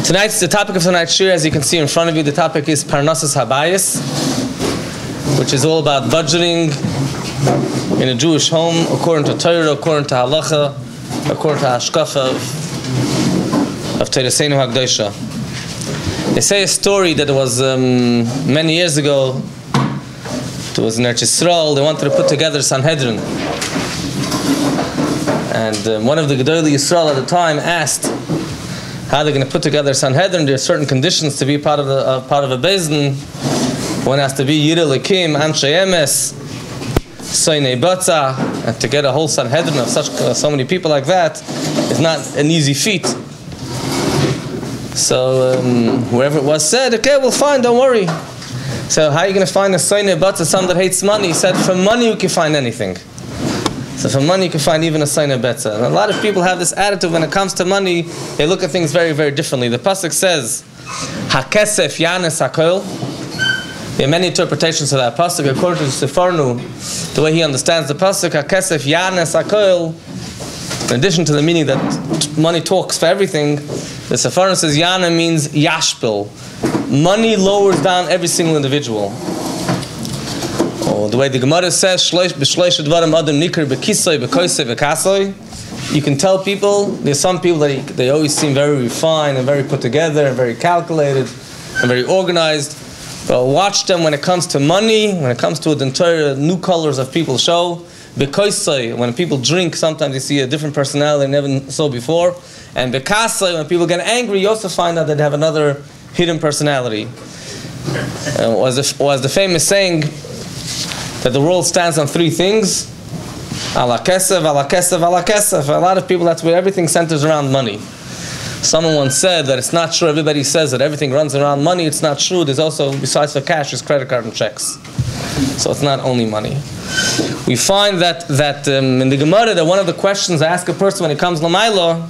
The topic of tonight's shiur, as you can see in front of you, the topic is Parnasas Habayis, which is all about budgeting in a Jewish home, according to Torah, according to Halacha, according to Hashkafa of Tereseinu HaKdosha. They say a story that it was many years ago. It was in Eretz Yisrael. They wanted to put together Sanhedrin, and one of the Gedolei Yisrael at the time asked how they're going to put together Sanhedrin. There are certain conditions to be part of a Beis. One has to be Yireh Elokim, Anshe Emes, Soinei Batza, and to get a whole Sanhedrin of so many people like that is not an easy feat. So whoever it was said, okay, we'll find, don't worry. So how are you going to find a Soinei Batza, someone that hates money? He said, from money you can find anything. So for money you can find even a Soinei Batza. And a lot of people have this attitude when it comes to money, they look at things very, very differently. The pasuk says, HaKesef Yanes HaKol. There are many interpretations of that pasuk. According to Sefarnu, the way he understands the pasuk, HaKesef Yanes HaKol, in addition to the meaning that money talks for everything, the Sefarnu says Yana means Yashpil. Money lowers down every single individual. Or the way the Gemara says, you can tell people, there's some people that they always seem very refined and very put together and very calculated and very organized. But watch them when it comes to money, when it comes to the entire new colors of people show. When people drink, sometimes you see a different personality they never saw before. And when people get angry, you also find out that they have another hidden personality. Was the famous saying that the world stands on three things: ala kesef, ala kesef, ala kesef. For a lot of people, that's where everything centers around money. Someone once said that it's not true. Everybody says that everything runs around money. It's not true. There's also, besides for cash, there's credit card and checks. So it's not only money. We find that in the Gemara, that one of the questions I ask a person when it comes to Lamaila,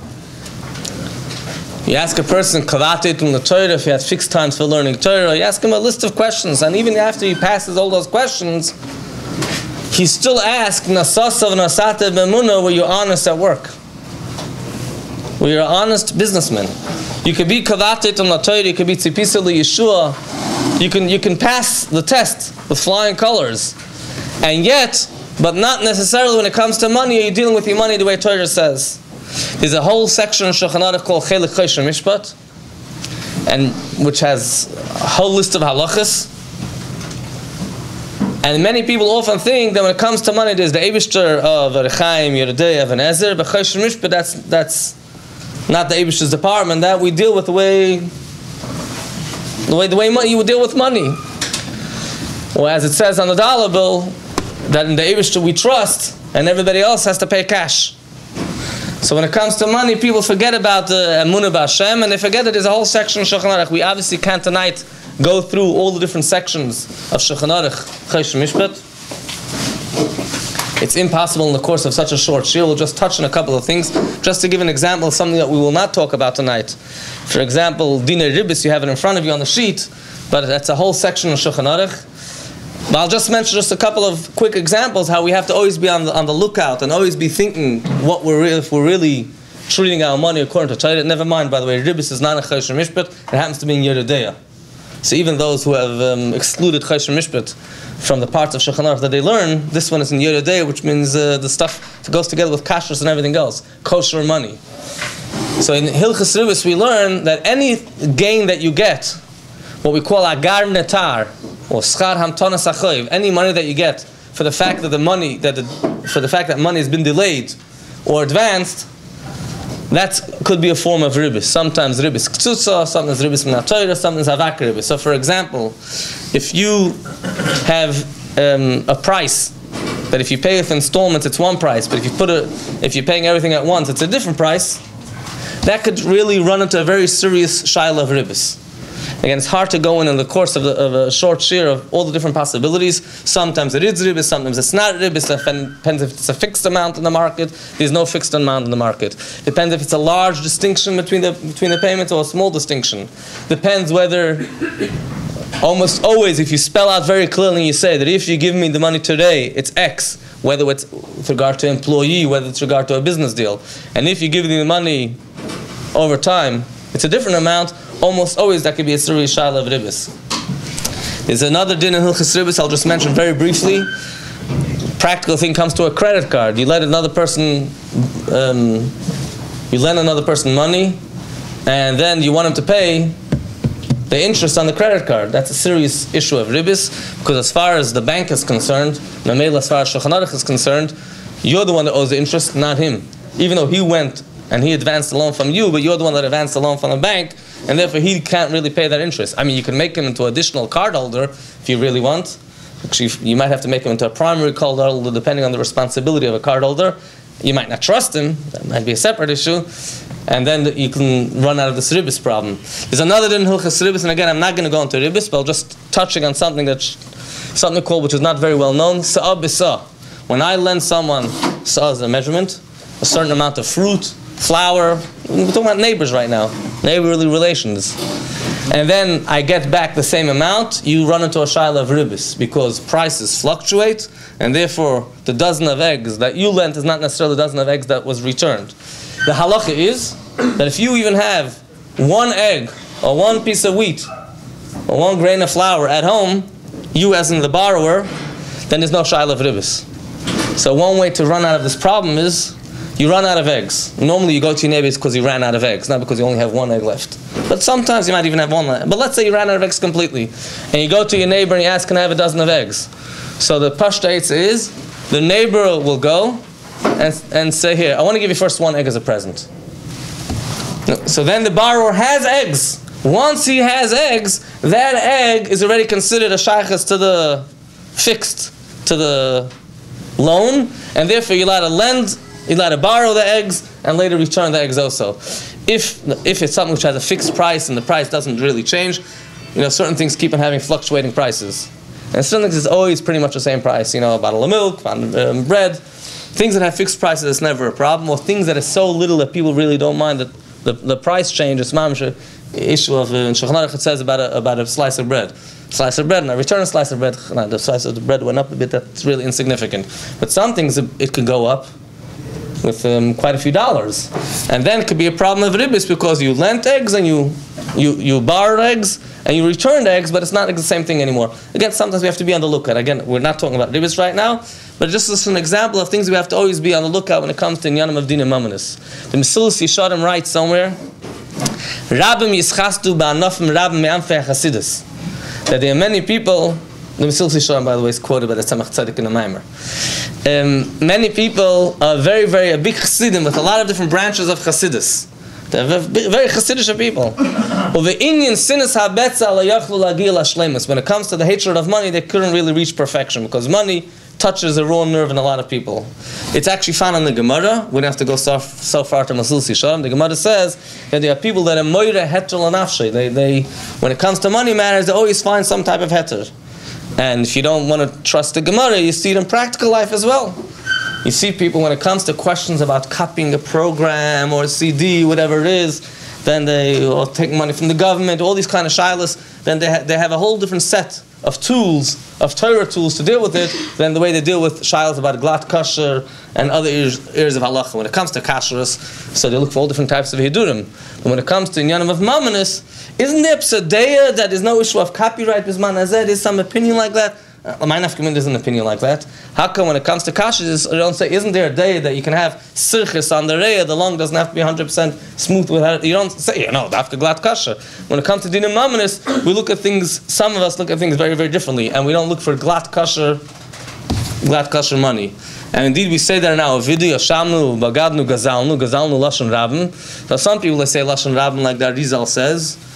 you ask a person, Kavatit in the Torah, if he has fixed times for learning Torah, you ask him a list of questions, and even after he passes all those questions, he still asks, Nasasav Nasate Bemuna, were you honest at work? Were you an honest businessman? You could be Kavatit in the Torah, you could be Tzipisa Yeshua, you can pass the test with flying colors, and yet, but not necessarily when it comes to money, are you dealing with your money the way Torah says? There's a whole section in Shulchan Aruch called Chelik Choshen Mishpat, and which has a whole list of halachas. And many people often think that when it comes to money, there's the Eibishter of Rechaim, Yeridei, of an Ezer, but Choshen Mishpat, that's not the Eibishter's department. That we deal with the way money, you would deal with money. Or as it says on the dollar bill, that in the Eibishter we trust, and everybody else has to pay cash. So when it comes to money, people forget about the Emunah B'Hashem, and they forget that there's a whole section of Shulchan Aruch. We obviously can't tonight go through all the different sections of Shulchan Aruch, Choshen Mishpat. It's impossible in the course of such a short shiur. We'll just touch on a couple of things. Just to give an example of something that we will not talk about tonight. For example, Dinei Ribus, you have it in front of you on the sheet, but that's a whole section of Shulchan Aruch. But I'll just mention just a couple of quick examples how we have to always be on the lookout and always be thinking if we're really treating our money according to Torah. Never mind, by the way, ribus is not a Choshen Mishpat. It happens to be in Yeridei. So even those who have excluded Choshen Mishpat from the parts of Shulchan Aruch that they learn, this one is in Yeridei, which means the stuff that goes together with kashrus and everything else, kosher money. So in Hilchas Ribus we learn that any gain that you get, what we call agar netar, or schar hamtonas achoiv, any money that you get for the fact that money has been delayed or advanced, that could be a form of ribus. Sometimes ribus ktsutsa, sometimes ribus min haTorah, sometimes havak ribus. So for example, if you have a price that if you pay with installments it's one price, but if you're paying everything at once it's a different price, that could really run into a very serious shaila of ribus. Again, it's hard to go in the course of a short shiur of all the different possibilities. Sometimes it is ribus, sometimes it's not ribus. It depends if it's a fixed amount in the market. There's no fixed amount in the market. Depends if it's a large distinction between the payments or a small distinction. Depends whether, almost always, if you spell out very clearly and you say that if you give me the money today, it's X, whether it's with regard to employee, whether it's regard to a business deal. And if you give me the money over time, it's a different amount, almost always that could be a serious shaila of ribus. There's another din in Hilchos Ribus I'll just mention very briefly. Practical thing comes to a credit card. You lend another person money, and then you want him to pay the interest on the credit card. That's a serious issue of ribus, because as far as the bank is concerned, Mamela, as far as Shulchan Aruch is concerned, you're the one that owes the interest, not him. Even though he went and he advanced the loan from you, but you're the one that advanced the loan from the bank, and therefore he can't really pay that interest. I mean, you can make him into an additional card holder if you really want. Actually, you might have to make him into a primary card holder depending on the responsibility of a card holder. You might not trust him. That might be a separate issue. And then you can run out of this ribus problem. There's another din in Hilchos Ribus, and again, I'm not going to go into ribus, but I'm just touching on something called, which is not very well known, sa'ah b'sa'ah. When I lend someone, sa'ah is a measurement, a certain amount of fruit, flour, we're talking about neighbors right now, neighborly relations. And then I get back the same amount, you run into a shaila of ribus, because prices fluctuate, and therefore the dozen of eggs that you lent is not necessarily the dozen of eggs that was returned. The halacha is that if you even have one egg, or one piece of wheat, or one grain of flour at home, you as in the borrower, then there's no shaila of ribus. So one way to run out of this problem is, you run out of eggs. Normally you go to your neighbors because you ran out of eggs, not because you only have one egg left. But sometimes you might even have one left. But let's say you ran out of eggs completely. And you go to your neighbor and you ask, can I have a dozen of eggs? So the pashta eitzah is, the neighbor will go and say, here, I want to give you first one egg as a present. So then the borrower has eggs. Once he has eggs, that egg is already considered a shaykhas to the loan, and therefore you're allowed to lend, you're allowed to borrow the eggs and later return the eggs also. If it's something which has a fixed price and the price doesn't really change, certain things keep on having fluctuating prices. And certain things is always pretty much the same price. A bottle of milk, a bottle of bread. Things that have fixed prices, it's never a problem. Or things that are so little that people really don't mind that the price change. It's mamish issue of in Shulchan Aruch it says about a slice of bread. Slice of bread, and I return a slice of bread. The slice of the bread went up a bit. That's really insignificant. But some things it could go up with quite a few dollars, and then it could be a problem of ribus because you lent eggs and you borrowed eggs and you returned eggs, but it's not the same thing anymore. Again, sometimes we have to be on the lookout. Again, we're not talking about ribus right now, but just as an example of things we have to always be on the lookout when it comes to inyanim of dinim mamanis. The Mesilas Yesharim writes somewhere, Rabim yischastu ba'anofim rabim me'amfei hasidus, that there are many people. The Mesilas Yesharim, by the way, is quoted by the Tzemach Tzedek in the Maaser. Many people are very, very big chassidim with a lot of different branches of chassidus. They're very chassidish people. When it comes to the hatred of money, they couldn't really reach perfection because money touches a raw nerve in a lot of people. It's actually found in the Gemara. We don't have to go so far to Mesilas Yesharim. The Gemara says that there are people that are moira heter l'nafshe. They, when it comes to money matters, they always find some type of heter. And if you don't want to trust the Gemara, you see it in practical life as well. You see people, when it comes to questions about copying a program or a CD, whatever it is, then they or take money from the government, all these kind of shilas, then they have a whole different set of tools, of Torah tools to deal with it, than the way they deal with shilas about glat kasher and other areas of halacha. When it comes to kashrus, so they look for all different types of hidurim. But when it comes to inyanim of mamanis, isn't there pseudea that there's no issue of copyright bisman hazeh? Is some opinion like that? My nafkamin is an opinion like that. How come when it comes to kashrus, you don't say, isn't there a day that you can have sirchis on the reya, the lung doesn't have to be 100% smooth without, you don't say, dafka glat kasher. When it comes to dinim mamanis, we look at things, some of us look at things very, very differently, and we don't look for glat kasher money. And indeed we say that now, vidu yashamnu, bagadnu, gazalnu lashon rabim. So some people, they say lashon rabim like that Rizal says,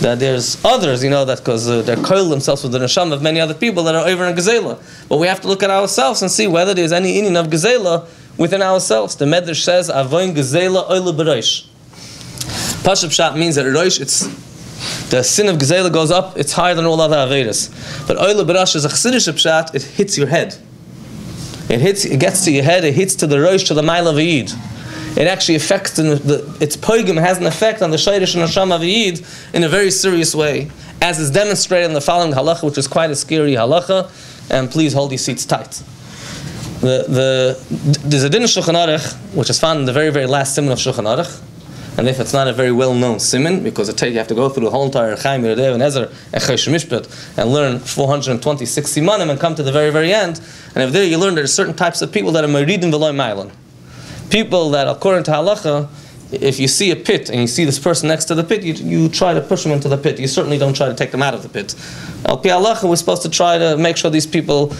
that there's others, that because they're coiled themselves with the neshama of many other people that are over in Gezela. But we have to look at ourselves and see whether there's any inyan of Gezela within ourselves. The Medrash says, Avoin Gezela oile b'roish. Pashup Pshat means that roish, the sin of Gezela goes up, it's higher than all other Avedas. But oile b'rosh is a chasidish Pshat, it hits your head. It gets to your head, it hits to the roish, to the mile of a yid. It actually affects its poigim has an effect on the shayrish and neshama of a yid in a very serious way, as is demonstrated in the following halacha, which is quite a scary halacha. And please hold your seats tight. There's a din of Shulchan Aruch, which is found in the very, very last siman of Shulchan Aruch, and if it's not a very well-known siman, because you have to go through the whole entire Chaim, Yeridei, and Ezer, and Choshen Mishpat, and learn 426 simanim, and come to the very, very end, and if there you learn there are certain types of people that are meridim v'loy ma'ilon. People that, according to halacha, if you see a pit and you see this person next to the pit, you try to push them into the pit. You certainly don't try to take them out of the pit. Al pi halacha, we're supposed to try to make sure these people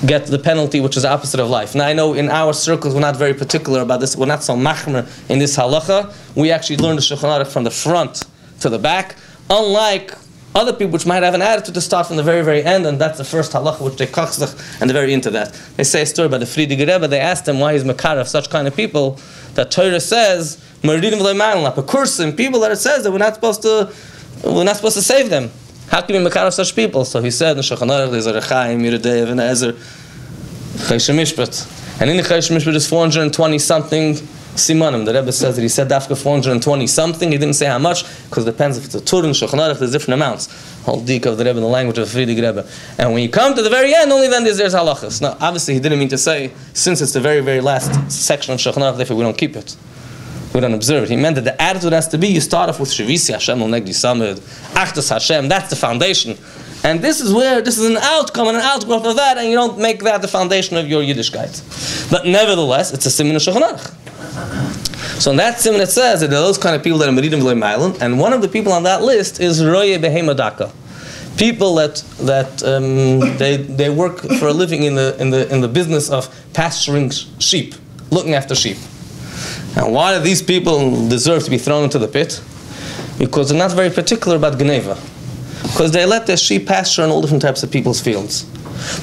get the penalty, which is the opposite of life. Now I know in our circles we're not very particular about this. We're not so machmer in this halacha. We actually learn the Shulchan Aruch from the front to the back, unlike other people which might have an attitude to start from the very, very end, and that's the first halacha which they kachzach, and they're very into that. They say a story about the Friedrich Rebbe. They asked him why he's makar of such kind of people. That Torah says meridim v'loy ma'ilon, a person, people that it says that we're not supposed to save them. How can we make out of such people? So he said in Shulchan Aruch there's a Rechaim, Yeridei, and Ezer, Choshen Mishpat. And in the Choshen Mishpat is 420 something simanim. The Rebbe says that he said after 420 something. He didn't say how much, because it depends if it's a Tur in Shulchan Aruch, there's different amounts. Whole dik of the Rebbe in the language of the Friedrich Rebbe. And when you come to the very end, only then there's halachas. Now, obviously he didn't mean to say, since it's the very, very last section of Shulchan Aruch, therefore we don't keep it. We don't observe it. He meant that the attitude has to be, you start off with Shavisi Hashem al Negdi Samid, Achtas Hashem, that's the foundation. And this is an outcome and an outgrowth of that, and you don't make that the foundation of your Yiddishkeit. But nevertheless, it's a siman of Shulchan Aruch. So in that siman it says that there are those kind of people that are meridim v'loy ma'ilon, and one of the people on that list is roye behem adaka. People that they work for a living in the business of pasturing sheep, looking after sheep. And why do these people deserve to be thrown into the pit? Because they're not very particular about Geneva. Because they let their sheep pasture in all different types of people's fields.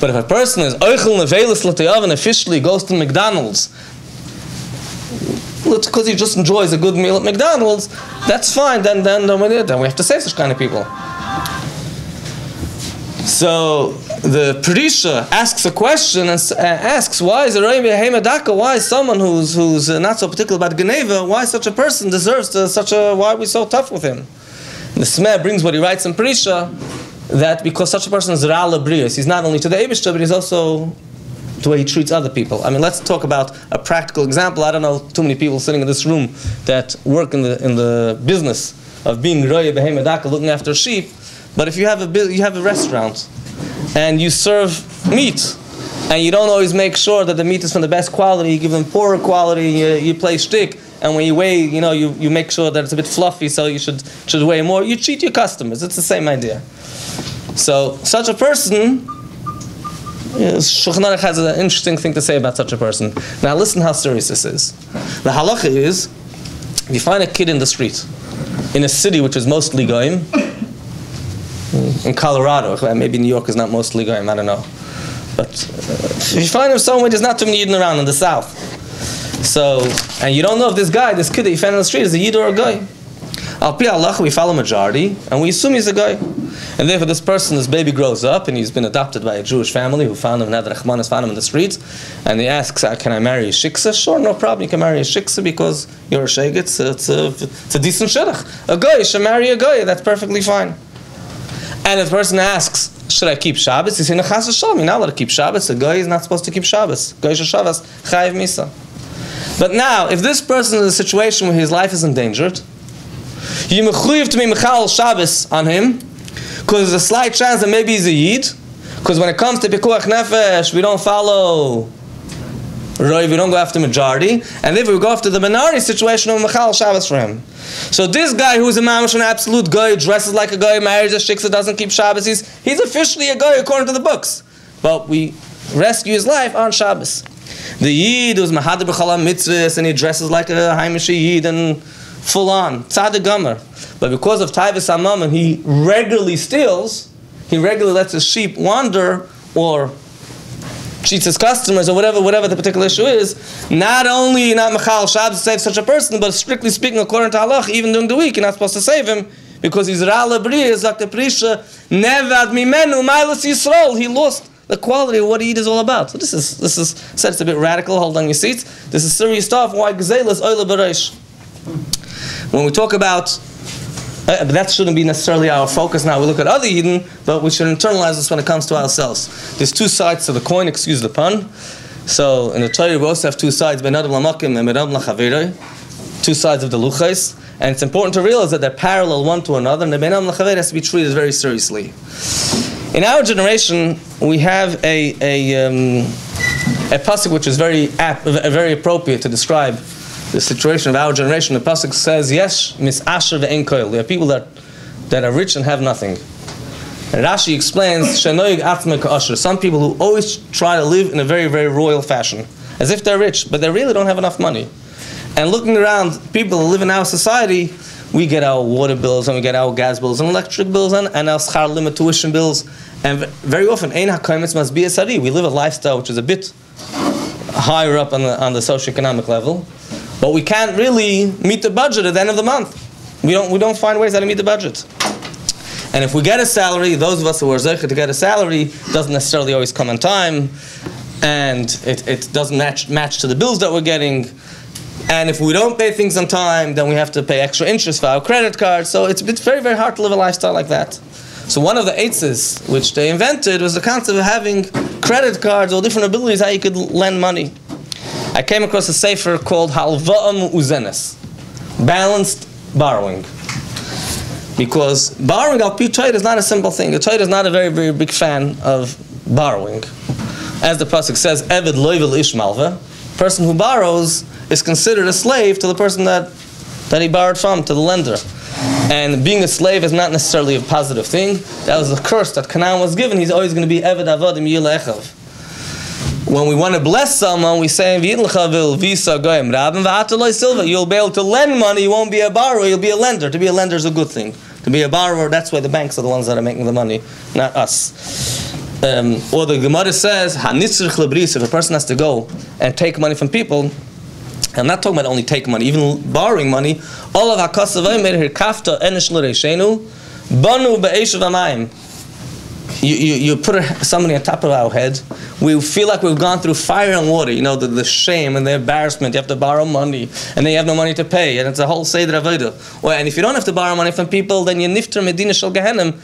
But if a person is oichel nevelis l'te'av and officially goes to McDonald's, because he just enjoys a good meal at McDonald's, that's fine. Then we have to save such kind of people. So the Perisha asks a question and asks, why is why is someone who's not so particular about Geneva, why such a person deserves why are we so tough with him? And the Smeh brings what he writes in Perisha, that because such a person is Ra'al Brius, he's not only to the Eibishter, but he's also the way he treats other people. I mean, let's talk about a practical example. I don't know too many people sitting in this room that work in the business of being Roye Behem Adaka, looking after sheep. But if you have a restaurant and you serve meat and you don't always make sure that the meat is from the best quality, you give them poorer quality, you play shtick, and when you weigh, you make sure that it's a bit fluffy, so you should weigh more. You cheat your customers. It's the same idea. So such a person, Shulchan Aruch has an interesting thing to say about such a person. Now listen how serious this is. The halacha is, if you find a kid in the street, in a city which is mostly goyim, in Colorado, maybe New York is not mostly goyim, I don't know. But if you find him somewhere, there's not too many Yidden around in the south. So, and you don't know if this kid that you found on the street is a Yid or a Goy. Al pi halacha, we follow majority, and we assume he's a Goy. And therefore this baby grows up, and he's been adopted by a Jewish family who found him, Nad Rachmanis found him in the streets, and he asks, can I marry a shiksa? Sure, no problem, you can marry a shiksa because you're a shegitz, it's a decent shidduch. A Goy should marry a Goy, that's perfectly fine. And if the person asks, should I keep Shabbos? He's saying, chas v'shalom, you're not allowed to keep Shabbos. A Goy is not supposed to keep Shabbos. Goy shel Shabbos, chayiv misa. But now, if this person is in a situation where his life is endangered, you mechuyev to be mechal Shabbos on him, because there's a slight chance that maybe he's a Yid, because when it comes to pikuach nefesh, we don't follow Roy, we don't go after majority, and if we go after the minority situation, we'll mechal Shabbos for him. So this guy who's a mamash, an absolute guy, dresses like a guy, marries a shiksa, doesn't keep Shabbos, he's officially a guy according to the books. But we rescue his life on Shabbos. The Yid who's mahader b'chala mitzvahs, and he dresses like a Haimish Yid and full on, tzaddik gomer. But because of taivas hamam, and he regularly steals, he regularly lets his sheep wander, or cheats his customers, or whatever the particular issue is, not only not mechal Shabbos to save such a person, but strictly speaking, according to halach, even during the week, you're not supposed to save him, because he's Ra'al Brius, like the Prisha, nevad mimenu, mailas Yisrael, he lost the quality of what Eid is all about. So this is said it's a bit radical, hold on your seats. This is serious stuff, why Gzeil is oile bereish. When we talk about, but that shouldn't be necessarily our focus now. We look at other Yidden, but we should internalize this when it comes to ourselves. There's two sides to the coin, excuse the pun. So in the Torah we also have two sides, Ben Adam Lamakim and Ben Adam Lachaviroi, two sides of the Luchais. And it's important to realize that they're parallel one to another, and the Beinam L'Chaver has to be treated very seriously. In our generation, we have a pasuk which is very appropriate to describe the situation of our generation. The pasuk says, "Yes, misheberach ve'en koil." There are people that are rich and have nothing. And Rashi explains, some people who always try to live in a very, very royal fashion, as if they're rich, but they really don't have enough money. And looking around, people who live in our society, we get our water bills, and we get our gas bills, and electric bills, and our schar limit tuition bills, and very often, ein ha'kaimitz must be a sari. We live a lifestyle which is a bit higher up on the socioeconomic level, but we can't really meet the budget at the end of the month. We don't find ways how to meet the budget. And if we get a salary, those of us who are zeicher to get a salary doesn't necessarily always come on time, and it doesn't match to the bills that we're getting. And if we don't pay things on time, then we have to pay extra interest for our credit card. So it's very, very hard to live a lifestyle like that. So one of the eitzes which they invented was the concept of having credit cards or different abilities how you could lend money. I came across a sefer called Halva'a Uzenes, balanced borrowing. Because borrowing al pi Torah is not a simple thing. The Torah is not a very, very big fan of borrowing. As the pasuk says, "Eved loyvel ish malva," person who borrows is considered a slave to the person that he borrowed from, to the lender. And being a slave is not necessarily a positive thing. That was the curse that Canaan was given. He's always going to be Eved Avodim Yilechav. When we want to bless someone, we say, "You'll be able to lend money, you won't be a borrower, you'll be a lender." To be a lender is a good thing. To be a borrower, that's why the banks are the ones that are making the money, not us. Or the Gemara says, if a person has to go and take money from people, I'm not talking about only take money, even borrowing money, all of you put somebody on top of our head, we feel like we've gone through fire and water, the shame and the embarrassment. You have to borrow money, and then you have no money to pay, and it's a whole Seder Avodah. Well, and if you don't have to borrow money from people, then you nifter Medina Shel Gehenim,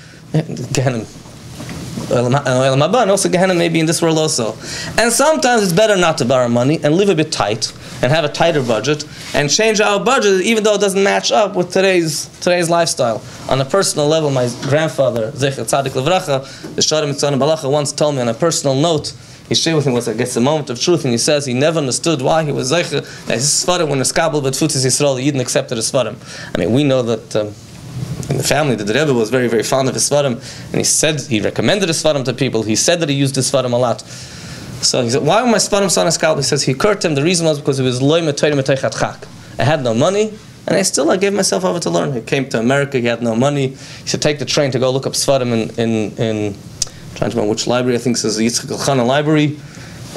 and also Gehenna maybe in this world also. And sometimes it's better not to borrow money and live a bit tight and have a tighter budget and change our budget even though it doesn't match up with today's lifestyle. On a personal level, my grandfather, Zecher Tzadik Levracha, the Shara Mitzvah Balacha, once told me on a personal note, he shared with me what I guess a moment of truth, and he says he never understood why he was Zecher, that his Sfarim, when his Kabul Betfutis Yisrael, the Yidden accepted his Sfarim. I mean, we know that in the family, the Rebbe was very, very fond of his Sfarim, and he said he recommended his Sfarim to people. He said that he used his Sfarim a lot. So he said, "Why were my Sfarim so on his Kabul?" He says he occurred to him the reason was because it was loy metayim metaychat chak. I had no money, and I gave myself over to learn. He came to America, he had no money. He should take the train to go look up Sfarim in trying to remember which library. I think it says the Yitzchak library.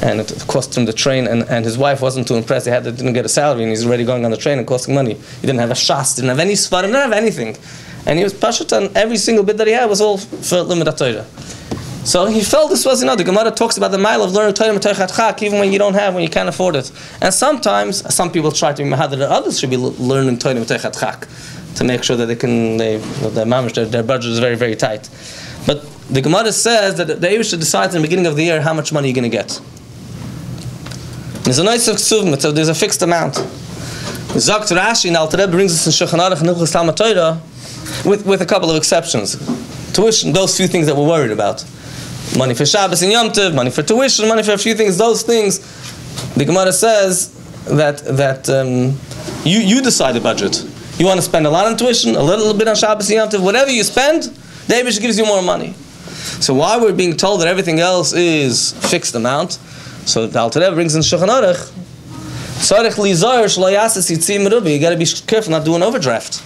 And it cost him the train, and his wife wasn't too impressed. He didn't get a salary, and he's already going on the train and costing money. He didn't have a shas, didn't have any Sfarim, didn't have anything. And he was pashut, and every single bit that he had was all for limit Torah. So he felt this was, the Gemara talks about the mile of learning Torah Mataychat Chak, even when you don't have, when you can't afford it. And sometimes, some people try to be mahadar that others should be learning Torah Mataychat Chak to make sure that their budget is very, very tight. But the Gemara says that the Eibush decides in the beginning of the year how much money you're going to get. There's a nice ksuvim, so there's a fixed amount. Zakt Rashi and Alter Rebbe brings us in Shulchan Aruch and Hilchos Talmud Torah, with a couple of exceptions. Tuition, those few things that we're worried about. Money for Shabbos and Yom Tov, money for tuition, money for a few things. Those things, the Gemara says that you decide the budget. You want to spend a lot on tuition, a little bit on Shabbos and Yom Tov, whatever you spend, the Eibush gives you more money. So why we're being told that everything else is fixed amount? So the Alter Rebbe brings in Shulchan Aruch, you got to be careful not to do an overdraft.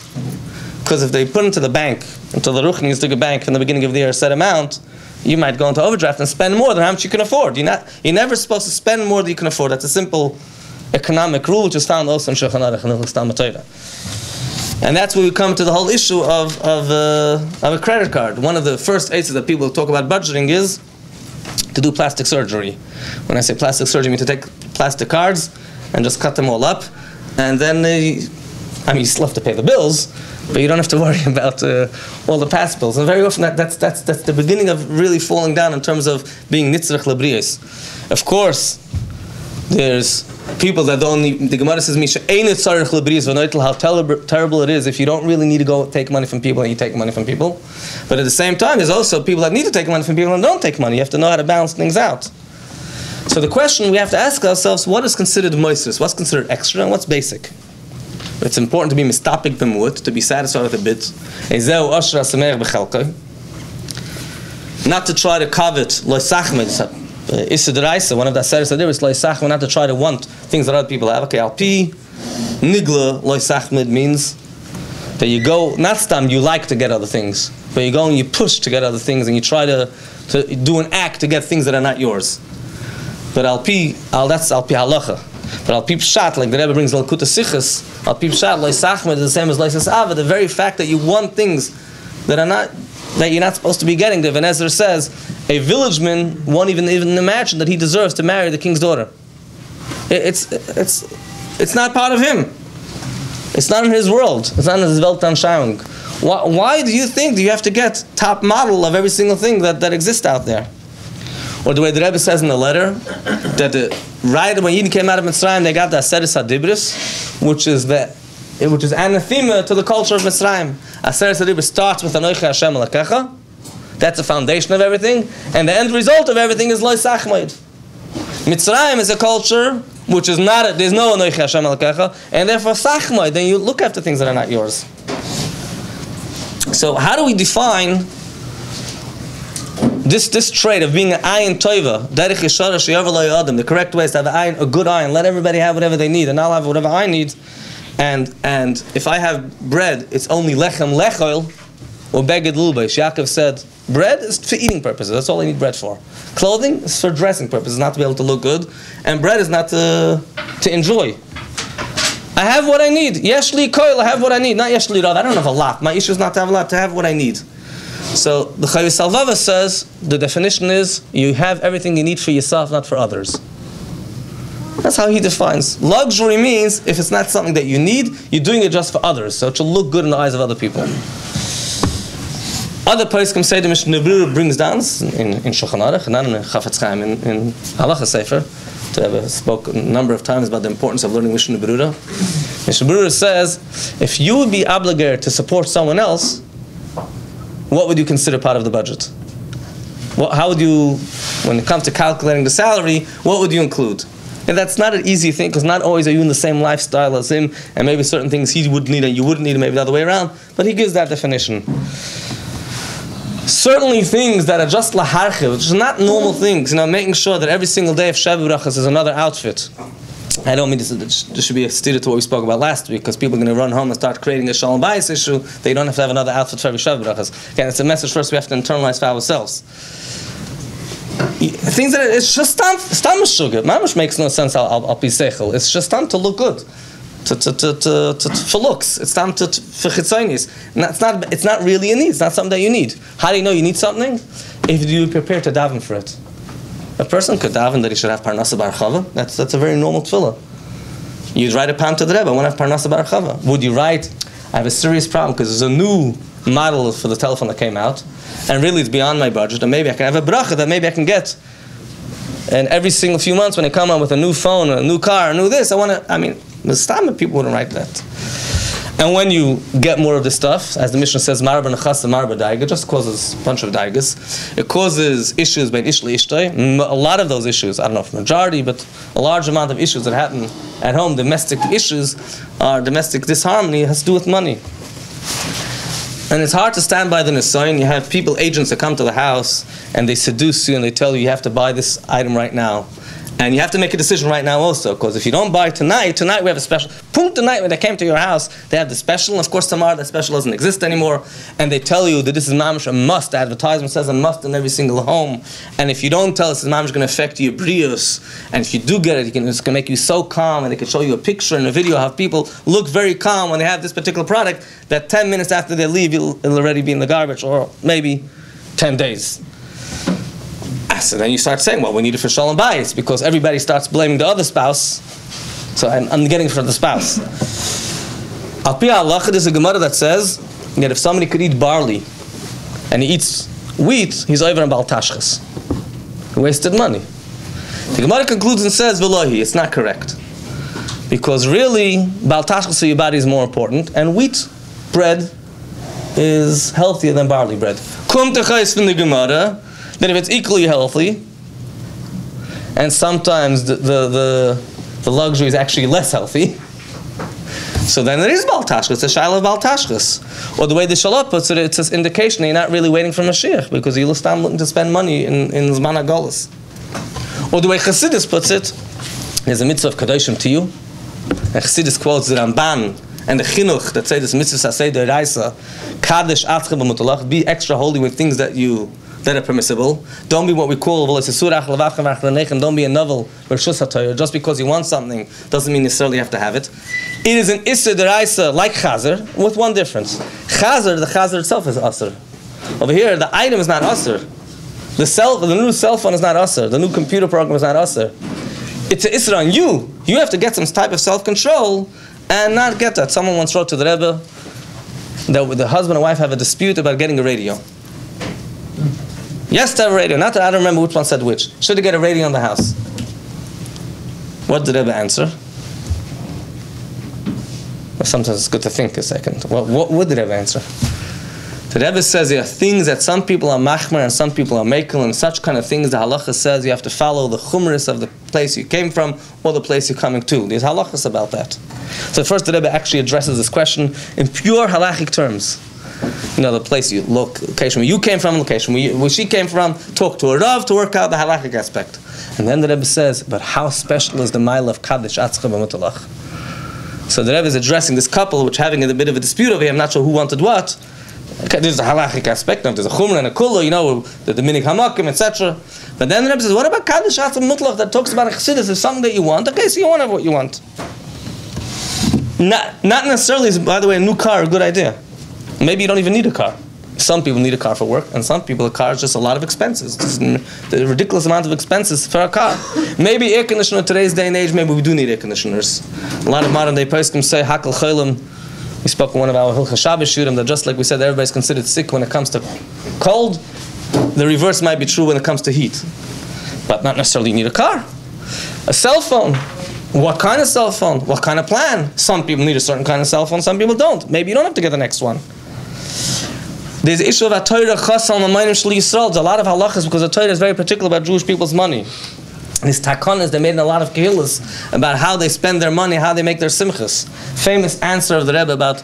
Because if they put into the bank, until the Ruchni is to a bank from the beginning of the year a set amount, you might go into overdraft and spend more than how much you can afford. You're never supposed to spend more than you can afford. That's a simple economic rule which is found also in Shulchan Aruch and Hilchos Talmud Torah. And that's where we come to the whole issue of a credit card. One of the first aids that people talk about budgeting is to do plastic surgery. When I say plastic surgery, I mean to take plastic cards and just cut them all up, and then you still have to pay the bills, but you don't have to worry about all the past bills. And very often that's the beginning of really falling down in terms of being nitzrach lebrius. Of course, There's people that don't need, the Gemara says, how terrible it is if you don't really need to go take money from people and you take money from people. But at the same time, there's also people that need to take money from people and don't take money. You have to know how to balance things out. So the question we have to ask ourselves, what is considered Maaser? What's considered extra and what's basic? It's important to be mistapik b'mu'ut, to be satisfied with a bit. Not to try to covet, one of the Aseres Adar is not to try to want things that other people have. Okay, alpi nigla loy sachmid means that you go, not stam, you like to get other things, but you go and you push to get other things and you try to do an act to get things that are not yours. But that's alpi halacha. But alpi pshat, like the Rebbe brings L'Kuta Sichos, alpi pshat loy sachmid is the same as loy sasava. The very fact that you want things that are not, that you're not supposed to be getting. The Ezra says a villageman won't even imagine that he deserves to marry the king's daughter. It's not part of him. It's not in his world. It's not in his Weltanschauung. Why do you think that you have to get top model of every single thing that exists out there? Or the way the Rebbe says in the letter, that right when Yidden came out of Mitzrayim, they got the Aseres HaDibros, which is anathema to the culture of Mitzrayim. Aseres HaDibros starts with Anochi Hashem Elokecha. That's the foundation of everything, and the end result of everything is Lo Sachmaid. Mitzrayim is a culture which is not, there's no Anochi Hashem Elokecha, and therefore Sachmaid, then you look after things that are not yours. So how do we define this trait of being an ayin toiva, derech yeshara she'yavar lo yadam? The correct way is to have a good ayin, let everybody have whatever they need, and I'll have whatever I need. And if I have bread, it's only lechem lechoil or beged lulbeis. Yaakov said, bread is for eating purposes. That's all I need bread for. Clothing is for dressing purposes, not to be able to look good. And bread is not to enjoy. I have what I need. Yeshli koil, I have what I need. Not yeshli rav, I don't have a lot. My issue is not to have a lot, to have what I need. So the Chavis Salvava says, the definition is, you have everything you need for yourself, not for others. That's how he defines. Luxury means, if it's not something that you need, you're doing it just for others, so it should look good in the eyes of other people. Other poskim say the misheberach brings down, in Shulchan Aruch, not in Chafetz Chaim, in Halacha Sefer, to have spoke a number of times about the importance of learning misheberach. Misheberach says, if you would be obligated to support someone else, what would you consider part of the budget? How would you, when it comes to calculating the salary, what would you include? And that's not an easy thing, because not always are you in the same lifestyle as him, and maybe certain things he would need and you wouldn't need, and maybe the other way around, but he gives that definition. Certainly things that are just laharchiv, which is not normal things, making sure that every single day of Shabbat is another outfit. I don't mean this should be a steer to what we spoke about last week, because people are going to run home and start creating a shalom bayis issue. They don't have to have another outfit for every Shabbat. Again, it's a message first we have to internalize for ourselves. Things that it's just stam sugar. Mamash makes no sense. I'll be seichel. It's just time to look good, for looks. It's time for chitzonis. It's not really a need. It's not something that you need. How do you know you need something? If you prepare to daven for it. A person could daven that he should have parnasa bar chava. That's a very normal tefillah. You'd write a pam to the Rebbe, I want to have parnasa bar chava. Would you write, I have a serious problem because there's a new model for the telephone that came out, and really it's beyond my budget, and maybe I can have a bracha that maybe I can get. And every single few months when I come out with a new phone, a new car, a new this, the Stam people wouldn't write that. And when you get more of this stuff, as the Mishnah says, marba nechasa marba daiga, just causes a bunch of daigas. It causes issues by ishli ishtay. A lot of those issues, I don't know if majority, but a large amount of issues that happen at home, domestic issues, domestic disharmony, has to do with money. And it's hard to stand by the nisayon. You have agents that come to the house, and they seduce you, and they tell you have to buy this item right now. And you have to make a decision right now also, because if you don't buy tonight we have a special. Tonight when they came to your house, they have the special, and of course tomorrow that special doesn't exist anymore, and they tell you that this is mamash a must. The advertisement says a must in every single home, and if you don't tell us, this mamash is going to affect your brios, and if you do get it, it's going to make you so calm, and they can show you a picture and a video of how people look very calm when they have this particular product, that 10 minutes after they leave, it'll already be in the garbage, or maybe 10 days. So then you start saying, well, we need it for shalom bayis, because everybody starts blaming the other spouse. So I'm getting it for the spouse. Al pi halacha, there's a Gemara that says that if somebody could eat barley and he eats wheat, he's over on bal tashchas. He wasted money. The Gemara concludes and says, Velohi, it's not correct. Because really, Bal Tashchus for your body is more important, and wheat bread is healthier than barley bread. Kum techais from the Gemara, that if it's equally healthy, and sometimes the luxury is actually less healthy, so then it is Bal Tashchus, it's a shaila of Bal Tashchus. Or the way the Shalat puts it, it's an indication that you're not really waiting for Mashiach, because you're looking to spend money in Zman HaGolus. Or the way Chassidus puts it, there's a mitzvah of Kadoshim to you, and Chassidus quotes the Ramban and the Chinuch that say this mitzvah saseh d'oraisa, Kadesh atzcha b'mutalach, be extra holy with things that are permissible. Don't be what we call don't be a novel just because you want something doesn't mean necessarily you have to have it. It is an issa d'oraisa like chazer, with one difference. The chazer itself is aser. Over here, the item is not aser. The new cell phone is not aser. The new computer program is not aser. It's an issa on you. You have to get some type of self-control and not get that. Someone once wrote to the Rebbe that the husband and wife have a dispute about getting a radio. Yes, to have a radio. I don't remember which one said which. Should they get a radio in the house? What did the Rebbe answer? Well, sometimes it's good to think a second. What would the Rebbe answer? The Rebbe says there are things that some people are machmer and some people are mekel, and such kind of things the halacha says you have to follow the chumras of the place you came from or the place you're coming to. There's halachas about that. So first the Rebbe actually addresses this question in pure halachic terms. You know, the place location where you came from, location where she came from, talk to a Rav to work out the halachic aspect. And then the Rebbe says, but how special is the mile of Kaddish Atzcha b'mutalach? So the Rebbe is addressing this couple which having a bit of a dispute over here, I'm not sure who wanted what. Okay, there's a halachic aspect, there's a chumra and a kula, you know, the minig hamakim, etc. But then the Rebbe says, what about Kaddish Atzcha b'mutalach that talks about a chassidus is something that you want? Okay, so you want to have what you want. Not necessarily is, by the way, a new car a good idea. Maybe you don't even need a car. Some people need a car for work, and some people a car is just a lot of expenses. Just the ridiculous amount of expenses for a car. Maybe air conditioner in today's day and age, maybe we do need air conditioners. A lot of modern day poskim say, Hakal Cholim. We spoke with one of our Hilchah Shabbos Shurim that just like we said, everybody's considered sick when it comes to cold. The reverse might be true when it comes to heat. But not necessarily you need a car. A cell phone. What kind of cell phone? What kind of plan? Some people need a certain kind of cell phone, some people don't. Maybe you don't have to get the next one. There's the issue of Torah chasal mamayim shel Yisrael. There's a lot of halachas because the Torah is very particular about Jewish people's money. These takonas, they made in a lot of kehillas about how they spend their money, how they make their simchas. Famous answer of the Rebbe about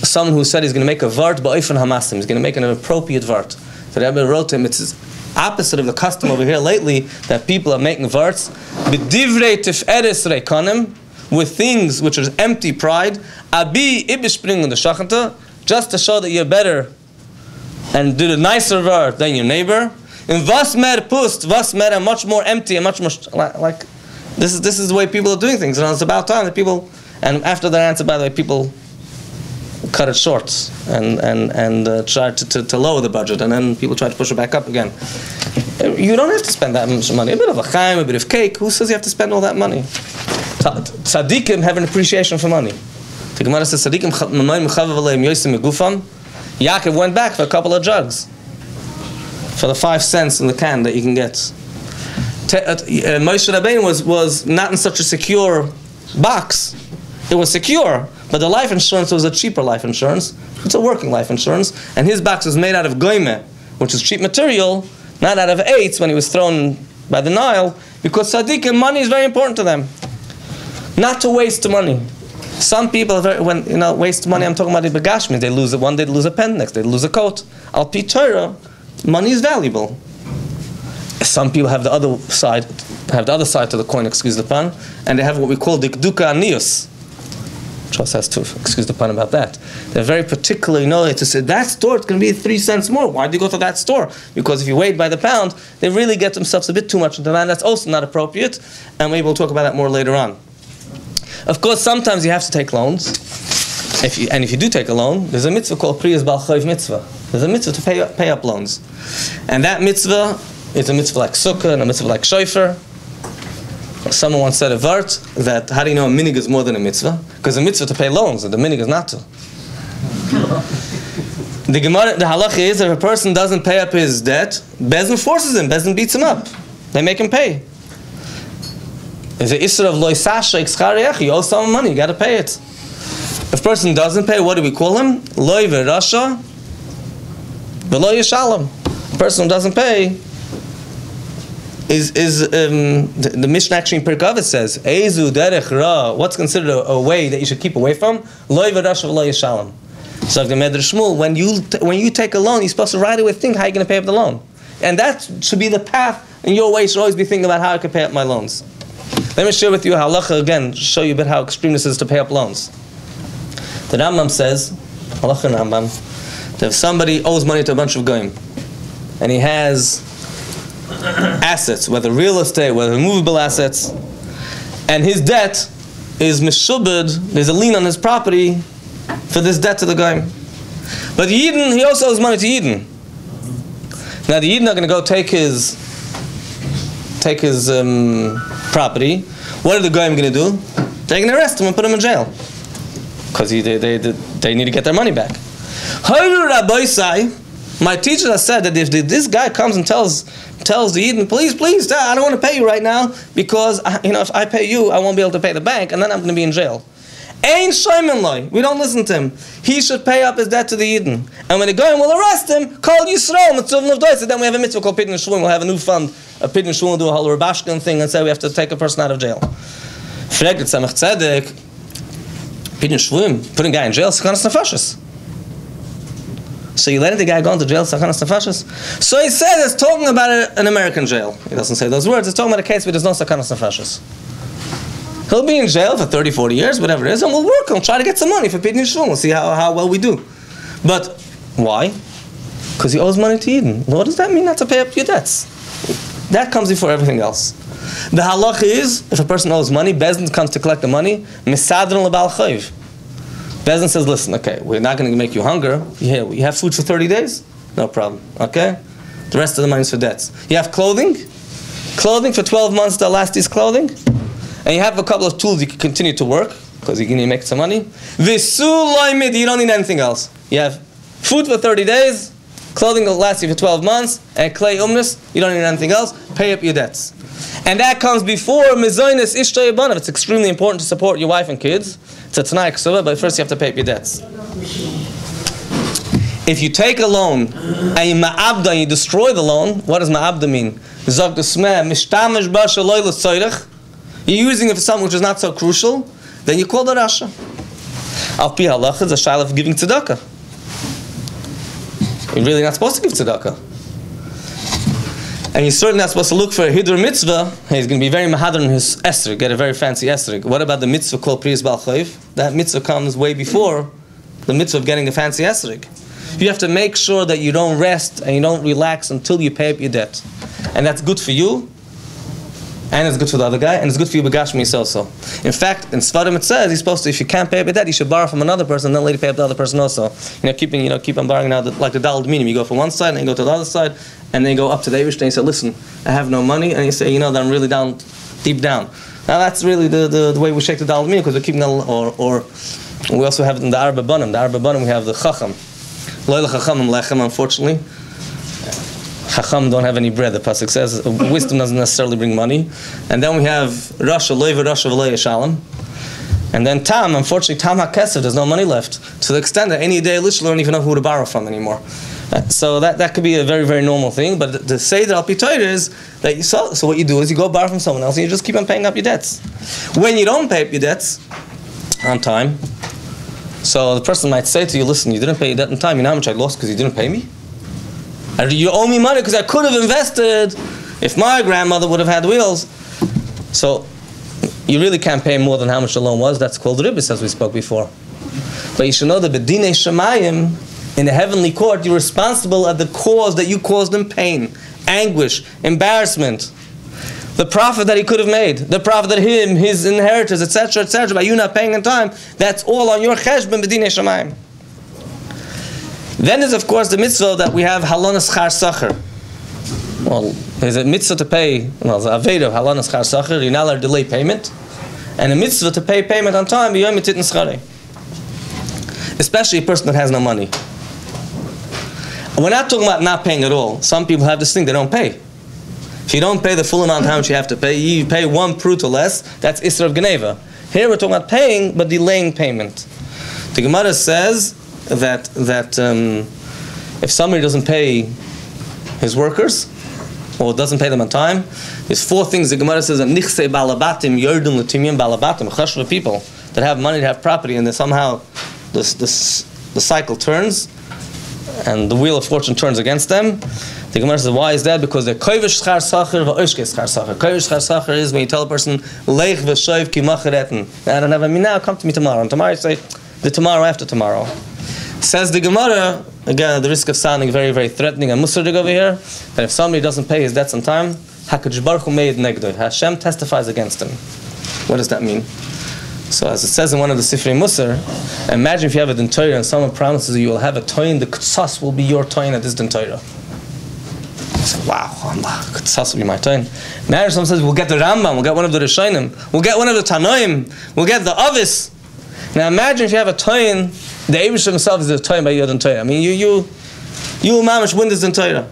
someone who said he's going to make a vart ba'ofen hamasim. He's going to make an appropriate vart. The Rebbe wrote to him, it's opposite of the custom over here lately that people are making varts b'divrei tif'eres reikanim, with things which are empty pride, abi ibishpring the shachanta, just to show that you're better and do the nicer vart than your neighbor. And vas mer pust, vas mer, much more empty and much more like this is the way people are doing things. And it's about time that people, and after that answer, by the way, people cut it short and try to lower the budget, and then people try to push it back up again. You don't have to spend that much money. A bit of a chaim, a bit of cake. Who says you have to spend all that money? Tzaddikim have an appreciation for money. The Gemara says tzaddikim mamayim chavav aleim yosem megufam. Yaakov went back for a couple of jugs for the 5 cents in the can that you can get. Moshe Rabbeinu was not in such a secure box. It was secure, but the life insurance was a cheaper life insurance. It's a working life insurance, and his box was made out of goyme, which is cheap material, not out of eights when he was thrown by the Nile, because tzaddikim, money is very important to them. Not to waste money. Some people, waste money, I'm talking about the begashmi. They lose it one day, they lose a pen, next day they lose a coat. Al pi Torah, money is valuable. Some people have the other side to the coin, excuse the pun, and they have what we call dikduka anius. Trust has to excuse the pun about that. They're very particular, to say that store it's going to be 3 cents more. Why do you go to that store? Because if you weigh by the pound, they really get themselves a bit too much into that. That's also not appropriate, and maybe we'll talk about that more later on. Of course, sometimes you have to take loans. If you do take a loan, there's a mitzvah called Priyas Bal Chayv mitzvah. There's a mitzvah to pay up loans. And that mitzvah is a mitzvah like sukkah and a mitzvah like shofar. Someone once said a vart that how do you know a minig is more than a mitzvah? Because a mitzvah to pay loans and the minig is not to. The halacha is that if a person doesn't pay up his debt, Beis forces him, Beis beats him up. They make him pay. There's an isra of loy sashek schar, you owe someone money, you got to pay it. If a person doesn't pay, what do we call him? Loy v'rasha v'lo yishalom. A person who doesn't pay is the Mishnah actually in Pirkei Avos says, Ezu derech ra, what's considered a way that you should keep away from? Loy v'rasha v'lo yishalom. So the Medrash Shmuel, when you take a loan, you're supposed to right away think how you're going to pay up the loan. And that should be the path in your way. You should always be thinking about how I can pay up my loans. Let me share with you halacha again, show you a bit how extreme this is to pay up loans. The Rambam says, halacha Rambam, that if somebody owes money to a bunch of goyim, and he has assets, whether real estate, whether movable assets, and his debt is mishubed, there's a lien on his property for this debt to the goyim. But the Yidden, he also owes money to Yidden. Now the Yidden are going to go take his property. What are the goyim going to do? They're going to arrest him and put him in jail because they need to get their money back. My teacher has said that if this guy comes and tells the Yidden, please, I don't want to pay you right now because if I pay you, I won't be able to pay the bank, and then I'm going to be in jail. Ain't shaymin loy. We don't listen to him. He should pay up his debt to the Yidden. And when the goyim will arrest him, call Yisrael, mitzvah of dois. Then we have a mitzvah called Pidyon Shvuim. We'll have a new fund. A Pidyon Shvuim will do a whole rabashkin thing and say we have to take a person out of jail. Fregt the Tzemach Tzedek, Pidyon Shvuim, putting a guy in jail, sakanas nefashos. So you letting the guy go into jail, sakanas nefashos? So he says it's talking about an American jail. He doesn't say those words. It's talking about a case where there's no sakanas nefashos. He'll be in jail for 30, 40 years, whatever it is, and we'll work. We'll try to get some money for Pidyon Shvuim. We'll see how well we do. But why? Because he owes money to Yidden. What does that mean, not to pay up your debts? That comes before everything else. The halacha is, if a person owes money, Beis comes to collect the money, misadron lebal chayv. Beis says, listen, okay, we're not going to make you hunger. You have food for 30 days? No problem, okay? The rest of the money is for debts. You have clothing? Clothing for 12 months, the last is clothing? And you have a couple of tools you can continue to work, because you can make some money. Visu loymid, you don't need anything else. You have food for 30 days, clothing will last you for 12 months, and clay umnus, you don't need anything else. Pay up your debts. And that comes before mizoynes ishtay banav. It's extremely important to support your wife and kids. It's a t'nai ksuva, but first you have to pay up your debts. If you take a loan and you ma'abda and you destroy the loan, what does ma'abda mean? Zog desmeh mishtamish ba shaloy l'tzoyrech. You're using it for something which is not so crucial, then you call the rasha. Al pi halacha is a shaila of giving tzedakah. You're really not supposed to give tzedakah. And you're certainly not supposed to look for a hidur mitzvah. He's going to be very mahadr in his esrig, get a very fancy esrig. What about the mitzvah called priyas bal chayv? That mitzvah comes way before the mitzvah of getting a fancy esrig. You have to make sure that you don't rest and you don't relax until you pay up your debt. And that's good for you, and it's good for the other guy, and it's good for you begashmi also. In fact, in Svarim it says, you're supposed to, if you can't pay up your debt, you should borrow from another person, and then later pay up the other person also. Keep on borrowing now, like the daled minim. You go from one side, and then you go to the other side, and then you go up to the Eivish, and you say, listen, I have no money, and you say, that I'm really down, deep down. Now that's really the way we shake the daled minim, because we're keeping or we also have it in the Adar babanim. The Adar babanim we have the chacham. Loy l'chachamim lechem, unfortunately. Chacham don't have any bread, the pasuk says. Wisdom doesn't necessarily bring money. And then we have rasha, loy v'rasha v'lo yishalom. And then tam, unfortunately, tam ha-kesef, there's no money left. To the extent that any day lish don't even know who to borrow from anymore. So that could be a very, very normal thing. But to say that al pi Torah is that you saw. So what you do is you go borrow from someone else and you just keep on paying up your debts. When you don't pay up your debts on time, so the person might say to you, listen, you didn't pay your debt on time. You know how much I lost because you didn't pay me? You owe me money because I could have invested if my grandmother would have had wheels. So you really can't pay more than how much the loan was. That's called ribus, as we spoke before. But you should know that b'dinei shemayim, in the heavenly court, you're responsible at the cause that you caused him pain, anguish, embarrassment. The profit that he could have made, the profit that his inheritors, etc., by you not paying in time, that's all on your cheshbon b'dinei shemayim. Then there's, of course, the mitzvah that we have halonas char sacher. Well, there's a mitzvah to pay, there's a aveda of halonas char sacher, you're not allowed to delay payment, and a mitzvah to pay payment on time, especially a person that has no money. We're not talking about not paying at all. Some people have this thing, they don't pay. If If you don't pay the full amount how much you have to pay, you pay 1 prut or less, that's Isser of Geneva. Here we're talking about paying, but delaying payment. The Gemara says that if somebody doesn't pay his workers, or doesn't pay them on time, there's 4 things the Gemara says, Nichse balabatim, yordun l'timyim balabatim, chashva people that have money, that have property, and then somehow the cycle turns, and the wheel of fortune turns against them. The Gemara says, why is that? Because they're kovish schar sacher v'oishke schar sacher. Kovish schar sacher is when you tell a person, leich v'shoiv ki macheretten. I don't have a now, come to me tomorrow. And tomorrow you say, the tomorrow after tomorrow. Says the Gemara, again, at the risk of sounding very, very threatening and musardig over here, that if somebody doesn't pay his debts on time, HaKadosh Baruch Hu made negdo. Hashem testifies against him. What does that mean? So as it says in one of the Sifrei Musar, imagine if you have a din Torah and someone promises you will have a toin, the kutsas will be your toin at this din Torah. So, wow, kutsas will be my toin. Imagine someone says, we'll get the Rambam, we'll get one of the Rishonim, we'll get one of the Tanoim, we'll get the Avis. Now imagine if you have a toin, the Eibush himself is the toin by your din Torah. I mean, you mamish win this din Torah.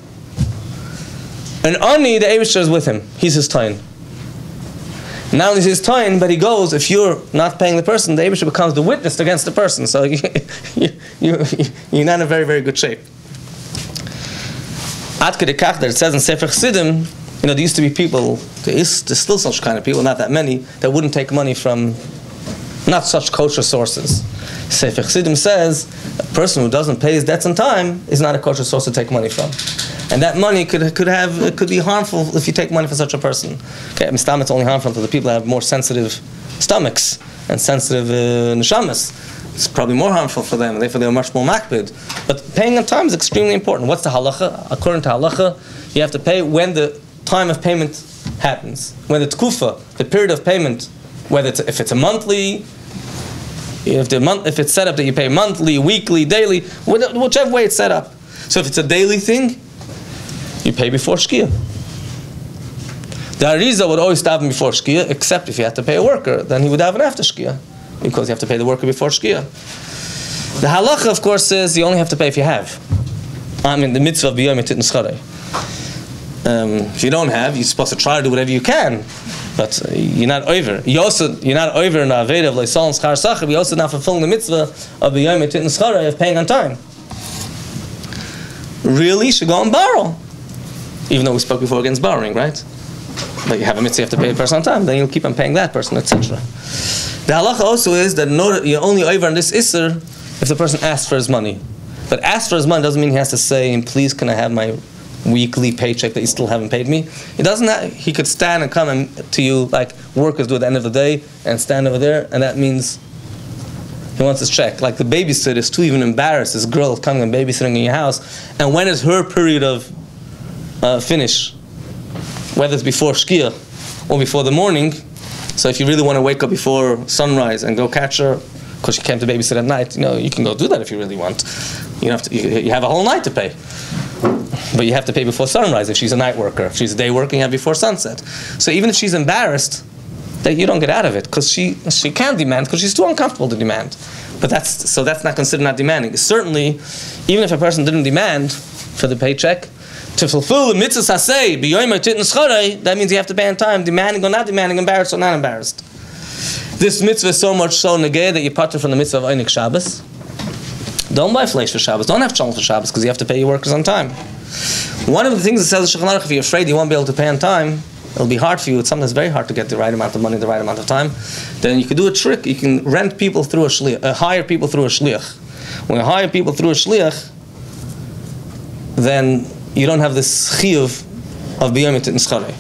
And Ani, the Eibush is with him. He's his toin. Not only is his toin, but he goes, if you're not paying the person, the Eibush becomes the witness against the person. So you're not in a very, very good shape. Ad kedei kach, that it says in Sefer Chassidim, there used to be people, there's still such kind of people, not that many, that wouldn't take money from not such kosher sources. Sefer Chassidim says a person who doesn't pay his debts on time is not a kosher source to take money from, and that money could be harmful if you take money from such a person. Okay, it's only harmful to the people that have more sensitive stomachs and sensitive neshamas. It's probably more harmful for them, and therefore they're much more makbid. But paying on time is extremely important. What's the halacha? According to halacha, you have to pay when the time of payment happens, when the tkufa, the period of payment. Whether if it's a monthly, if it's set up that you pay monthly, weekly, daily, whichever way it's set up. So if it's a daily thing, you pay before Shkia. The Arizah would always stop him before Shkia, except if you have to pay a worker, then he would have an after Shkia, because you have to pay the worker before Shkia. The halacha, of course, says you only have to pay if you have. I mean, the mitzvah of b'yom yitin schorei. If you don't have, you're supposed to try to do whatever you can. But you're not over. You're not over in the Aveda of Leisol Schar Sacher, but you're also not fulfilling the mitzvah of the Yom Yitin Schara of paying on time. Really, you should go and borrow. Even though we spoke before against borrowing, right? But you have a mitzvah, you have to pay the person on time, then you'll keep on paying that person, etc. The halacha also is that you're only over on this Isser if the person asks for his money. But ask for his money doesn't mean he has to say, please can I have my weekly paycheck that you still haven't paid me. It doesn't. He could stand and come to you like workers do at the end of the day and stand over there, and that means he wants his check. Like the babysitter is too even embarrassed. This girl is coming and babysitting in your house, and when is her period of finish? Whether it's before Shkia or before the morning. So if you really want to wake up before sunrise and go catch her because she came to babysit at night, you can go do that if you really want. You have a whole night to pay. But you have to pay before sunrise if she's a night worker. If she's a day worker, you have before sunset. So even if she's embarrassed, that you don't get out of it because she can't demand because she's too uncomfortable to demand. But that's not considered not demanding. Certainly, even if a person didn't demand for the paycheck, to fulfill the mitzvah saseh, that means you have to pay on time, demanding or not demanding, embarrassed or not embarrassed. This mitzvah is so much so negay that you part from the mitzvah of Einik Shabbos. Don't buy flesh for Shabbos. Don't have challah for Shabbos because you have to pay your workers on time. One of the things that says Shulchan Aruch, if you're afraid you won't be able to pay on time, it'll be hard for you. It's sometimes very hard to get the right amount of money, the right amount of time. Then you can do a trick. You can rent people through a shliach, hire people through a shliach. When you hire people through a shliach, then you don't have this chiyuv of b'yom yitin schorei.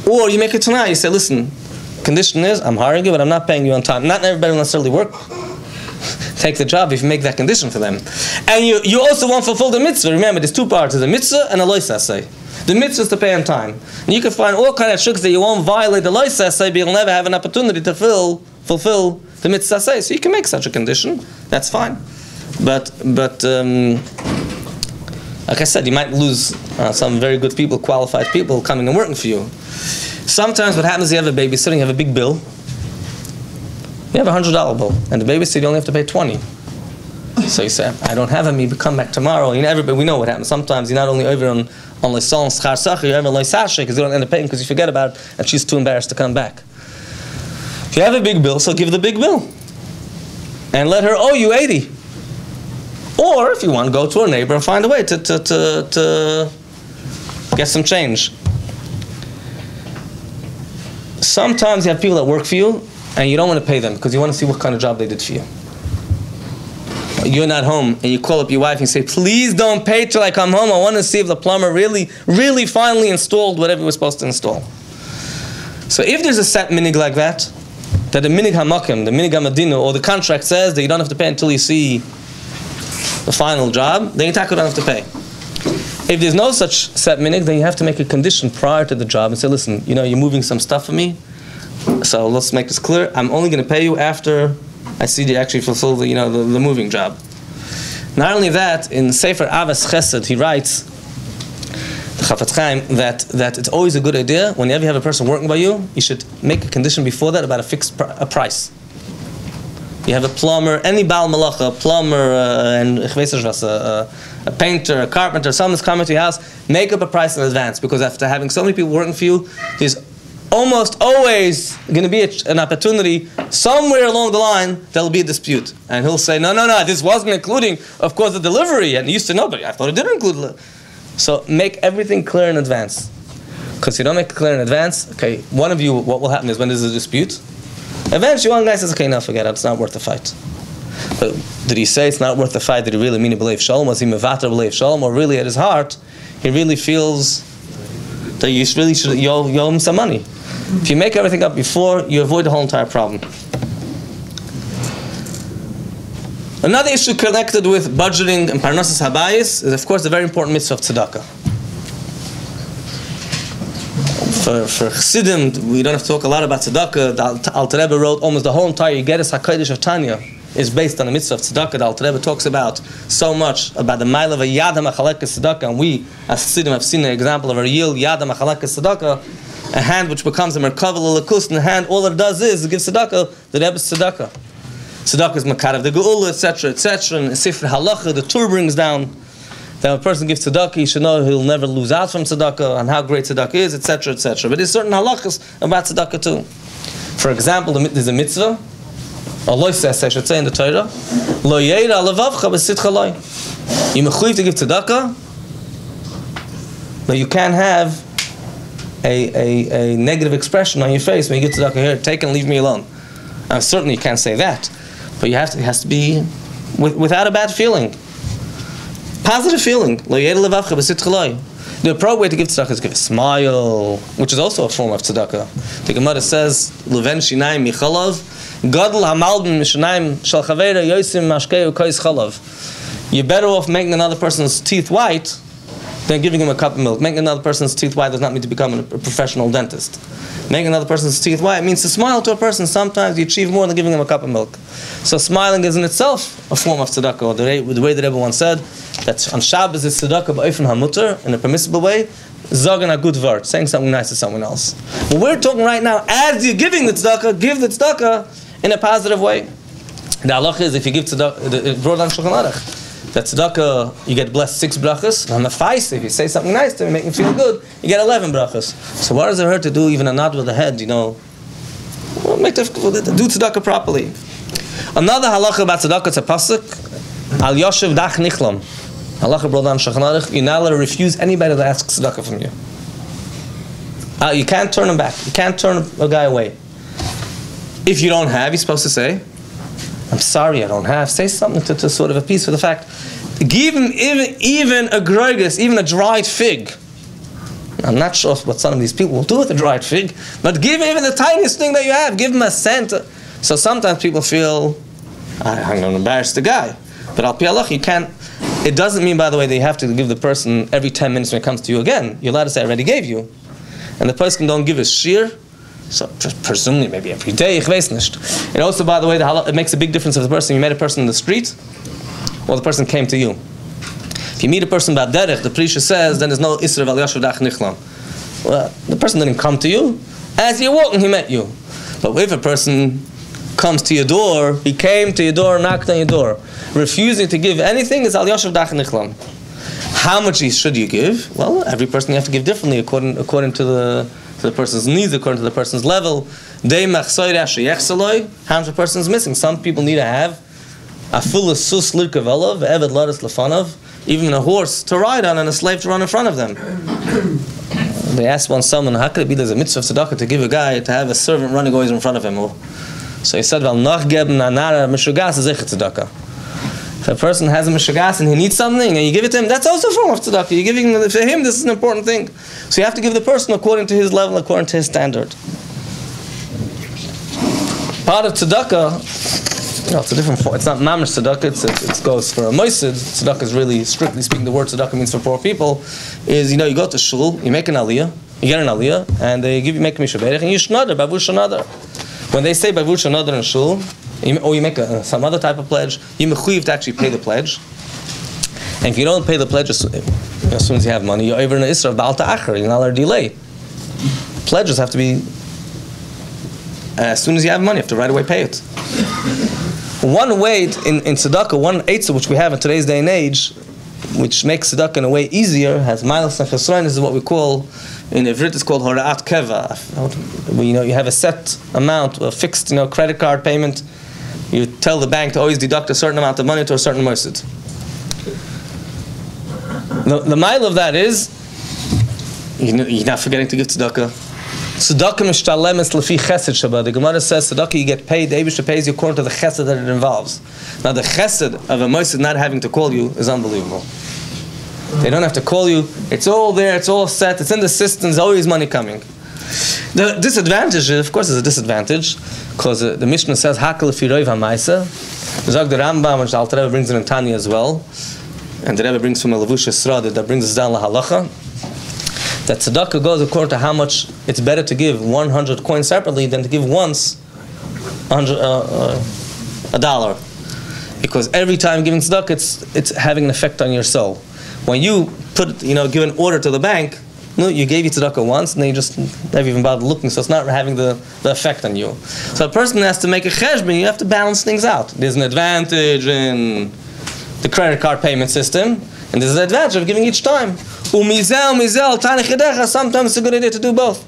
Or you make it tonight. You say, listen, condition is I'm hiring you, but I'm not paying you on time. Not everybody will necessarily work. Take the job if you make that condition for them. And you also won't fulfill the mitzvah. Remember, there's 2 parts. There's a mitzvah and a lois asay. The mitzvah is to pay on time. And you can find all kind of tricks that you won't violate the lois asay, but you'll never have an opportunity to fulfill the mitzvah asay. So you can make such a condition. That's fine. But like I said, you might lose some very good people, qualified people coming and working for you. Sometimes what happens is you have a babysitter, you have a big bill. You have a $100 bill, and the babysitter you only have to pay $20. So you say, I don't have a me, but come back tomorrow. You know, everybody, we know what happens. Sometimes you're not only over on Leison Schar Sacher, you're over on Leisashe, because you don't end up paying because you forget about it, and she's too embarrassed to come back. If you have a big bill, so give the big bill. And let her owe you 80. Or, if you want, go to a neighbor and find a way to get some change. Sometimes you have people that work for you, and you don't want to pay them because you want to see what kind of job they did for you. You're not home, and you call up your wife and you say, please don't pay till I come home. I want to see if the plumber really finally installed whatever he was supposed to install. So if there's a set minig like that the minig hamakim, the minig hamadina, or the contract says that you don't have to pay until you see the final job, then you don't have to pay. If there's no such set minig, then you have to make a condition prior to the job and say, listen, you know, you're moving some stuff for me, so let's make this clear. I'm only going to pay you after I see you actually fulfill the, the moving job. Not only that, in Sefer Avas Chesed, he writes, the Chafetz Chaim, that it's always a good idea, whenever you have a person working by you, you should make a condition before that about a fixed price. You have a plumber, any Baal Malacha, a plumber, and a painter, a carpenter, someone's coming to your house, make up a price in advance, because after having so many people working for you, there's almost always going to be an opportunity somewhere along the line there'll be a dispute, and he'll say, no, this wasn't including, of course, the delivery, and he used to know, but I thought it didn't include. So make everything clear in advance, because if you don't make it clear in advance, okay, one of you, what will happen is when there's a dispute, eventually one guy says, okay, now forget it, it's not worth the fight. But did he say it's not worth the fight? Did he really mean to believe shalom? Was he mevater believe shalom? Or really at his heart, he really feels that you really should you owe him some money? If you make everything up before, you avoid the whole entire problem. Another issue connected with budgeting and parnassus habayis is, of course, the very important mitzvah of tzedakah. For Chassidim, we don't have to talk a lot about tzedakah. The Alter Rebbe wrote almost the whole entire Yigeres HaKodesh of Tanya is based on the mitzvah of tzedakah. The Alter Rebbe talks about so much about the mile of a yad ha'machalekes tzedakah, and we, as Chassidim, have seen an example of a real yad ha'machalekes tzedakah, a hand which becomes a merkava l'lakus, and the hand, all it does is it gives tzedakah, the Rebbe's tzedakah. Tzedakah is makar of the geula, etc., etc., and Sifra halacha, the Tur brings down that when a person gives tzedakah, he should know he'll never lose out from tzedakah, and how great tzedakah is, etc., etc. But there's certain halachas about tzedakah too. For example, there's a mitzvah, Allah says, I should say in the Torah, Lo yeira levavcha b'sitcha loy. You're mechuyev to give tzedakah, but you can't have a negative expression on your face when you give tzedakah. Here, take and leave me alone. And certainly you can't say that, but it has to be without a bad feeling. Positive feeling. Lo yeira levavcha b'sitcha loy. The appropriate way to give tzedakah is give a smile, which is also a form of tzedakah. The Gemara says, Leven shinayim michalav, Gadol hamalbim mishnayim shal chavera yosim mashkeu kois chalav. You're better off making another person's teeth white than giving him a cup of milk. Making another person's teeth white does not mean to become a professional dentist. Making another person's teeth white means to smile to a person. Sometimes you achieve more than giving him a cup of milk. So smiling is in itself a form of tzedakah. Or the way that everyone said, that on Shabbos is tzedakah ba'ofen hamuter, in a permissible way, zogen a good word, saying something nice to someone else. But we're talking right now, as you're giving the tzedakah, give the tzedakah in a positive way. The halach is, if you give tzedakah, brought down Shulchan Aruch, that tzedakah, you get blessed 6 brachas. On the face, if you say something nice to him, make him feel good, you get 11 brachas. So what does it hurt to do even a nod with the head, Well, do tzedakah properly. Another halacha about tzedakah, it's a pasuk, al yoshev dach nichlam. Halacha brought down Shulchan Aruch, you're not allowed to refuse anybody that asks tzedakah from you. You can't turn him back. You can't turn a guy away. If you don't have, you're supposed to say, I'm sorry, I don't have. Say something to sort of appease for the fact. Give him even a groigus, even a dried fig. I'm not sure what some of these people will do with a dried fig, but give him even the tiniest thing that you have. Give him a cent. So sometimes people feel, I'm going to embarrass the guy. But al pi halach, you can't. It doesn't mean, by the way, that you have to give the person every 10 minutes when it comes to you again. You're allowed to say, I already gave you. And the person don't give a shiur, so presumably maybe every day, ich weiß nicht. And also, by the way, it makes a big difference if the person, you met a person in the street, or the person came to you. If you meet a person by derech, the Prisha says, then there's no isra val yashav dach nichlam. Well, the person didn't come to you. As you're walking, he met you. But if a person comes to your door, he came to your door, knocked on your door, refusing to give anything, is al yoshev dach nichlam. How much should you give? Well, every person you have to give differently according to the person's needs, according to the person's level. How much a person is missing. Some people need to have a full sus lirkav olav, eved ladas lefanov, even a horse to ride on and a slave to run in front of them. They asked one someone, how could it be there's a mitzvah of tzedakah to give a guy to have a servant running always in front of him? So he said, well, nach geben anara misheberach is tzedakah. If a person has a misheberach and he needs something and you give it to him, that's also a form of tzedakah. You're giving him, for him, this is an important thing. So you have to give the person according to his level, according to his standard. Part of tzedakah, it's a different form. It's not mamash tzedakah. It goes for a Maaser. Tzedakah is really, strictly speaking, the word tzedakah means for poor people. Is you go to shul, you make an aliyah, you get an aliyah, and they make misheberach, and you shnadar, bavu shnadar. When they say bavu shnadar in shul, or you make some other type of pledge, you mechuyev to actually pay the pledge. And if you don't pay the pledge as soon as you have money, you're over in the isra of ba'al ta'achar. You're not allowed to delay. Pledges have to be as soon as you have money. You have to right away pay it. One way in tzedakah, one eitzah which we have in today's day and age, which makes tzedakah in a way easier, has miles and chesroin. This is what we call in Ivrit. It's called hora'at keva. You have a set amount, a fixed credit card payment. You tell the bank to always deduct a certain amount of money to a certain mosid. The mile of that is you're not forgetting to give tzedakah. Tzedakah mishtalemes lefi chesed shabbat. The Gemara says tzedakah you get paid. The Eibusha pays you according to the chesed that it involves. Now the chesed of a mosid not having to call you is unbelievable. They don't have to call you. It's all there. It's all set. It's in the system. There's always money coming. The disadvantage, of course, is a disadvantage because the Mishnah says hakel lefi roiv ha-Maaser. Zog the Rambam, which the Alter Rebbe brings in Tanya as well, and the Rebbe brings from a levush esrada that brings us down lahalacha. That tzedakah goes according to how much it's better to give 100 coins separately than to give once $1. Because every time giving tzedakah, it's having an effect on your soul. When you give an order to the bank, you gave your tzedakah once, and then you just never even bothered looking, so it's not having the effect on you. So a person has to make a cheshbon. You have to balance things out. There's an advantage in the credit card payment system, and there's an advantage of giving each time. Sometimes it's a good idea to do both.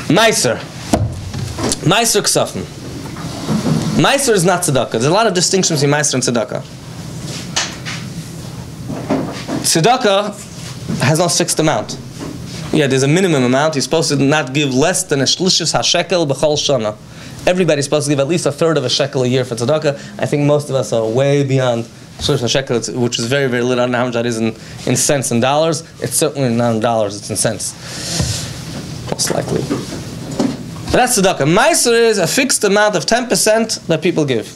Maaser ksafim. Maaser is not tzedakah. There's a lot of distinctions between Maaser and tzedakah. Tzedakah has no fixed amount. Yeah, there's a minimum amount. You're supposed to not give less than a shlishis hashekel b'chol shana. Everybody's supposed to give at least a third of a shekel a year for tzedakah. I think most of us are way beyond shlishis hashekel, which is very, very little. I don't know how much that is in cents and dollars. It's certainly not in dollars, it's in cents. Most likely. But that's tzedakah. Maaser is a fixed amount of 10% that people give.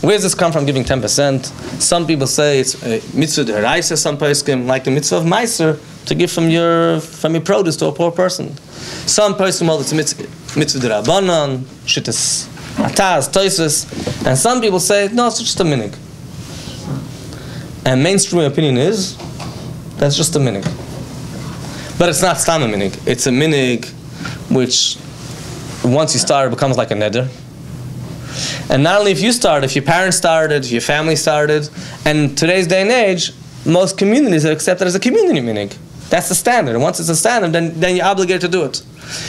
Where does this come from, giving 10%? Some people say it's a mitzvah d'oraisa, some poskim, like the mitzvah of Maaser, to give from your produce to a poor person. Some poskim hold it's a mitzvah d'rabanan, shittas ataz, toisus, and some people say, no, it's just a minig. And mainstream opinion is, that's just a minig. But it's not stam a minig. It's a minig which, once you start, it becomes like a neder. And not only if you start, if your parents started, if your family started, and in today's day and age, most communities are accepted as a community minig. That's the standard. And once it's a standard, then you're obligated to do it.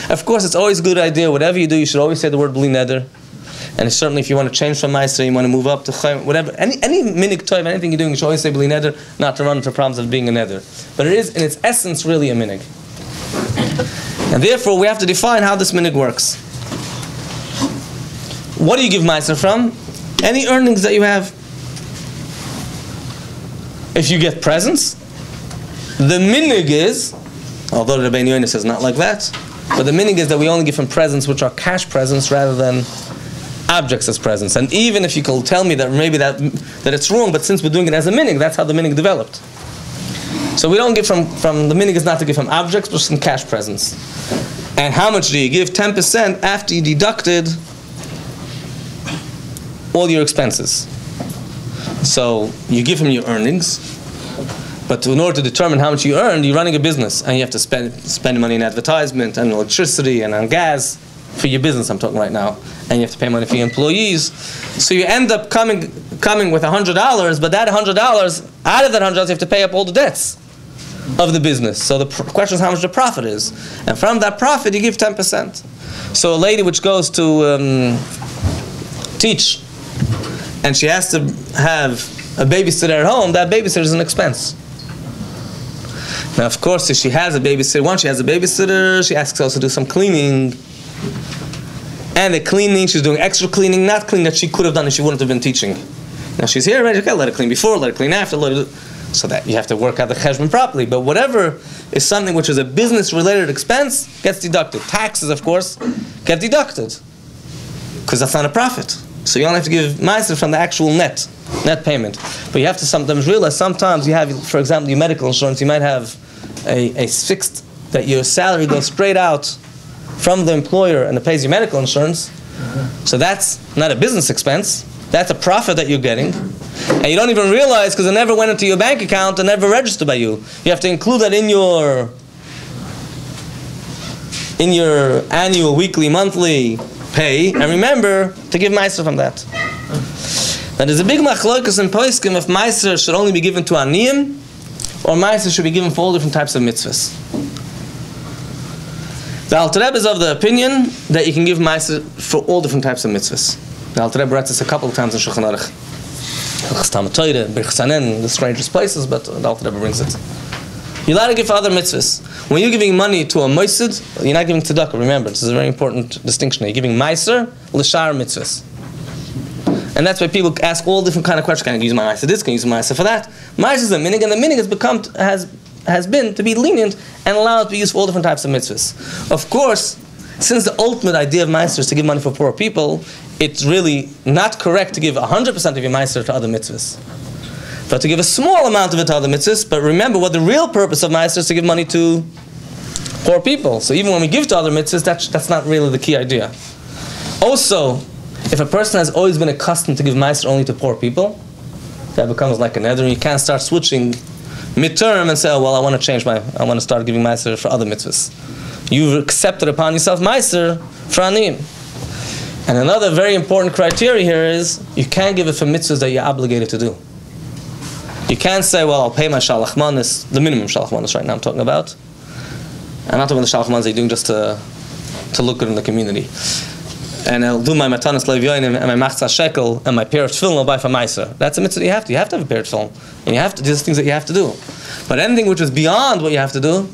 Of course, it's always a good idea. Whatever you do, you should always say the word bli neder. And certainly if you want to change from Maaser, you want to move up to Chaim, whatever, any minig toiv, anything you're doing, you should always say bli neder, not to run into problems of being a neder. But it is, in its essence, really a minig. And therefore, we have to define how this minig works. What do you give Maaser from? Any earnings that you have. If you get presents, the minig is, although Rabbi Yosef says not like that, but the minig is that we only give from presents which are cash presents rather than objects as presents. And even if you can tell me that maybe that it's wrong, but since we're doing it as a minig, that's how the minig developed. So we don't give from the minig is not to give from objects, but from cash presents. And how much do you give? 10% after you deducted all your expenses. So you give him your earnings, but in order to determine how much you earned, you're running a business, and you have to spend money in advertisement and electricity and on gas. for your business, I'm talking right now, and you have to pay money for your employees. So you end up coming with $100, but that $100, out of that $100, you have to pay up all the debts of the business. So the question is how much the profit is. And from that profit, you give 10%. So a lady which goes to teach, and she has to have a babysitter at home, that babysitter is an expense. Now, of course, if she has a babysitter, once she has a babysitter, she asks us to do some cleaning. And the cleaning, she's doing extra cleaning, not cleaning that she could have done if she wouldn't have been teaching. Now she's here, right? Okay, let her clean before, let her clean after, so that you have to work out the cheshbon properly. But whatever is something which is a business-related expense gets deducted. Taxes, of course, get deducted because that's not a profit. So you only have to give Maaser from the actual net payment. But you have to sometimes realize, sometimes you have, for example, your medical insurance, you might have a fixed, that your salary goes straight out from the employer and it pays your medical insurance. So that's not a business expense. That's a profit that you're getting. And you don't even realize because it never went into your bank account and never registered by you. You have to include that in your annual, weekly, monthly pay. And remember to give Maaser from that. Now there's a big machlokas in Poskim if Maaser should only be given to Aniyim or Maaser should be given for all different types of mitzvahs. The Alter Rebbe is of the opinion that you can give Maaser for all different types of mitzvahs. The Alter Rebbe writes this a couple of times in Shulchan Aruch. The strangest places, but the Alter Rebbe brings it. You're allowed to give for other mitzvahs. When you're giving money to a moisid, you're not giving tzedakah. Remember, this is a very important distinction. You're giving Maaser l'shar mitzvahs. And that's why people ask all different kind of questions. Can I use my Maaser this? Can I use my Maaser for that? Maaser is a minig, and the minig has been to be lenient and allow it to be used for all different types of mitzvahs. Of course, since the ultimate idea of Maaser is to give money for poor people, it's really not correct to give 100% of your Maaser to other mitzvahs. But to give a small amount of it to other mitzvahs, but remember what the real purpose of Maaser is to give money to poor people. So even when we give to other mitzvahs, that's not really the key idea. Also, if a person has always been accustomed to give Maaser only to poor people, that becomes like an Adar. You can't start switching midterm and say, oh, well, I want to start giving Maaser for other mitzvahs. You've accepted upon yourself Maaser for Aniyim. And another very important criteria here is you can't give it for mitzvahs that you're obligated to do. You can't say, well, I'll pay my shalach manos, the minimum shalach manos right now I'm talking about. I'm not talking about the shalach manos that you're doing just to look good in the community. And I'll do my matanas levyonim and my machzah shekel and my pair of tefillin I'll buy for Maaser. That's a mitzvah that you have to. You have to have a pair of tefillin. And these are things that you have to do. But anything which is beyond what you have to do,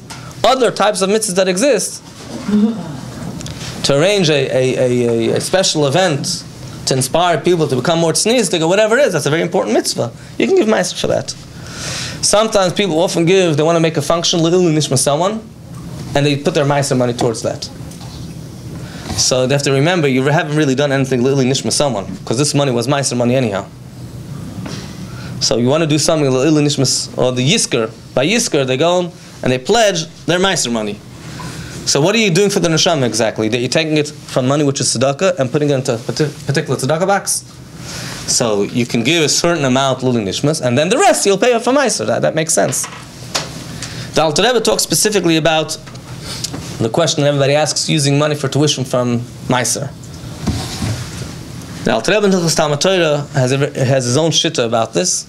other types of mitzvahs that exist, to arrange a special event to inspire people to become more tznius, or whatever it is, that's a very important mitzvah. You can give Maaser for that. Sometimes people often give, they want to make a function, little nishma someone, and they put their Maaser money towards that. So they have to remember, you haven't really done anything little nishma someone, because this money was Maaser money anyhow. So you want to do something little nishma, or the yizkor. By yizkor, they go and they pledge their Maaser money. So what are you doing for the neshama exactly? That you're taking it from money which is tzedakah and putting it into a particular tzedakah box? So you can give a certain amount lili nishmas, and then the rest you'll pay for Maaser. That makes sense. The Alter Rebbe talks specifically about the question that everybody asks, using money for tuition from Maaser. The Alter Rebbe in Hilchos Talmud Torah has his own shitta about this.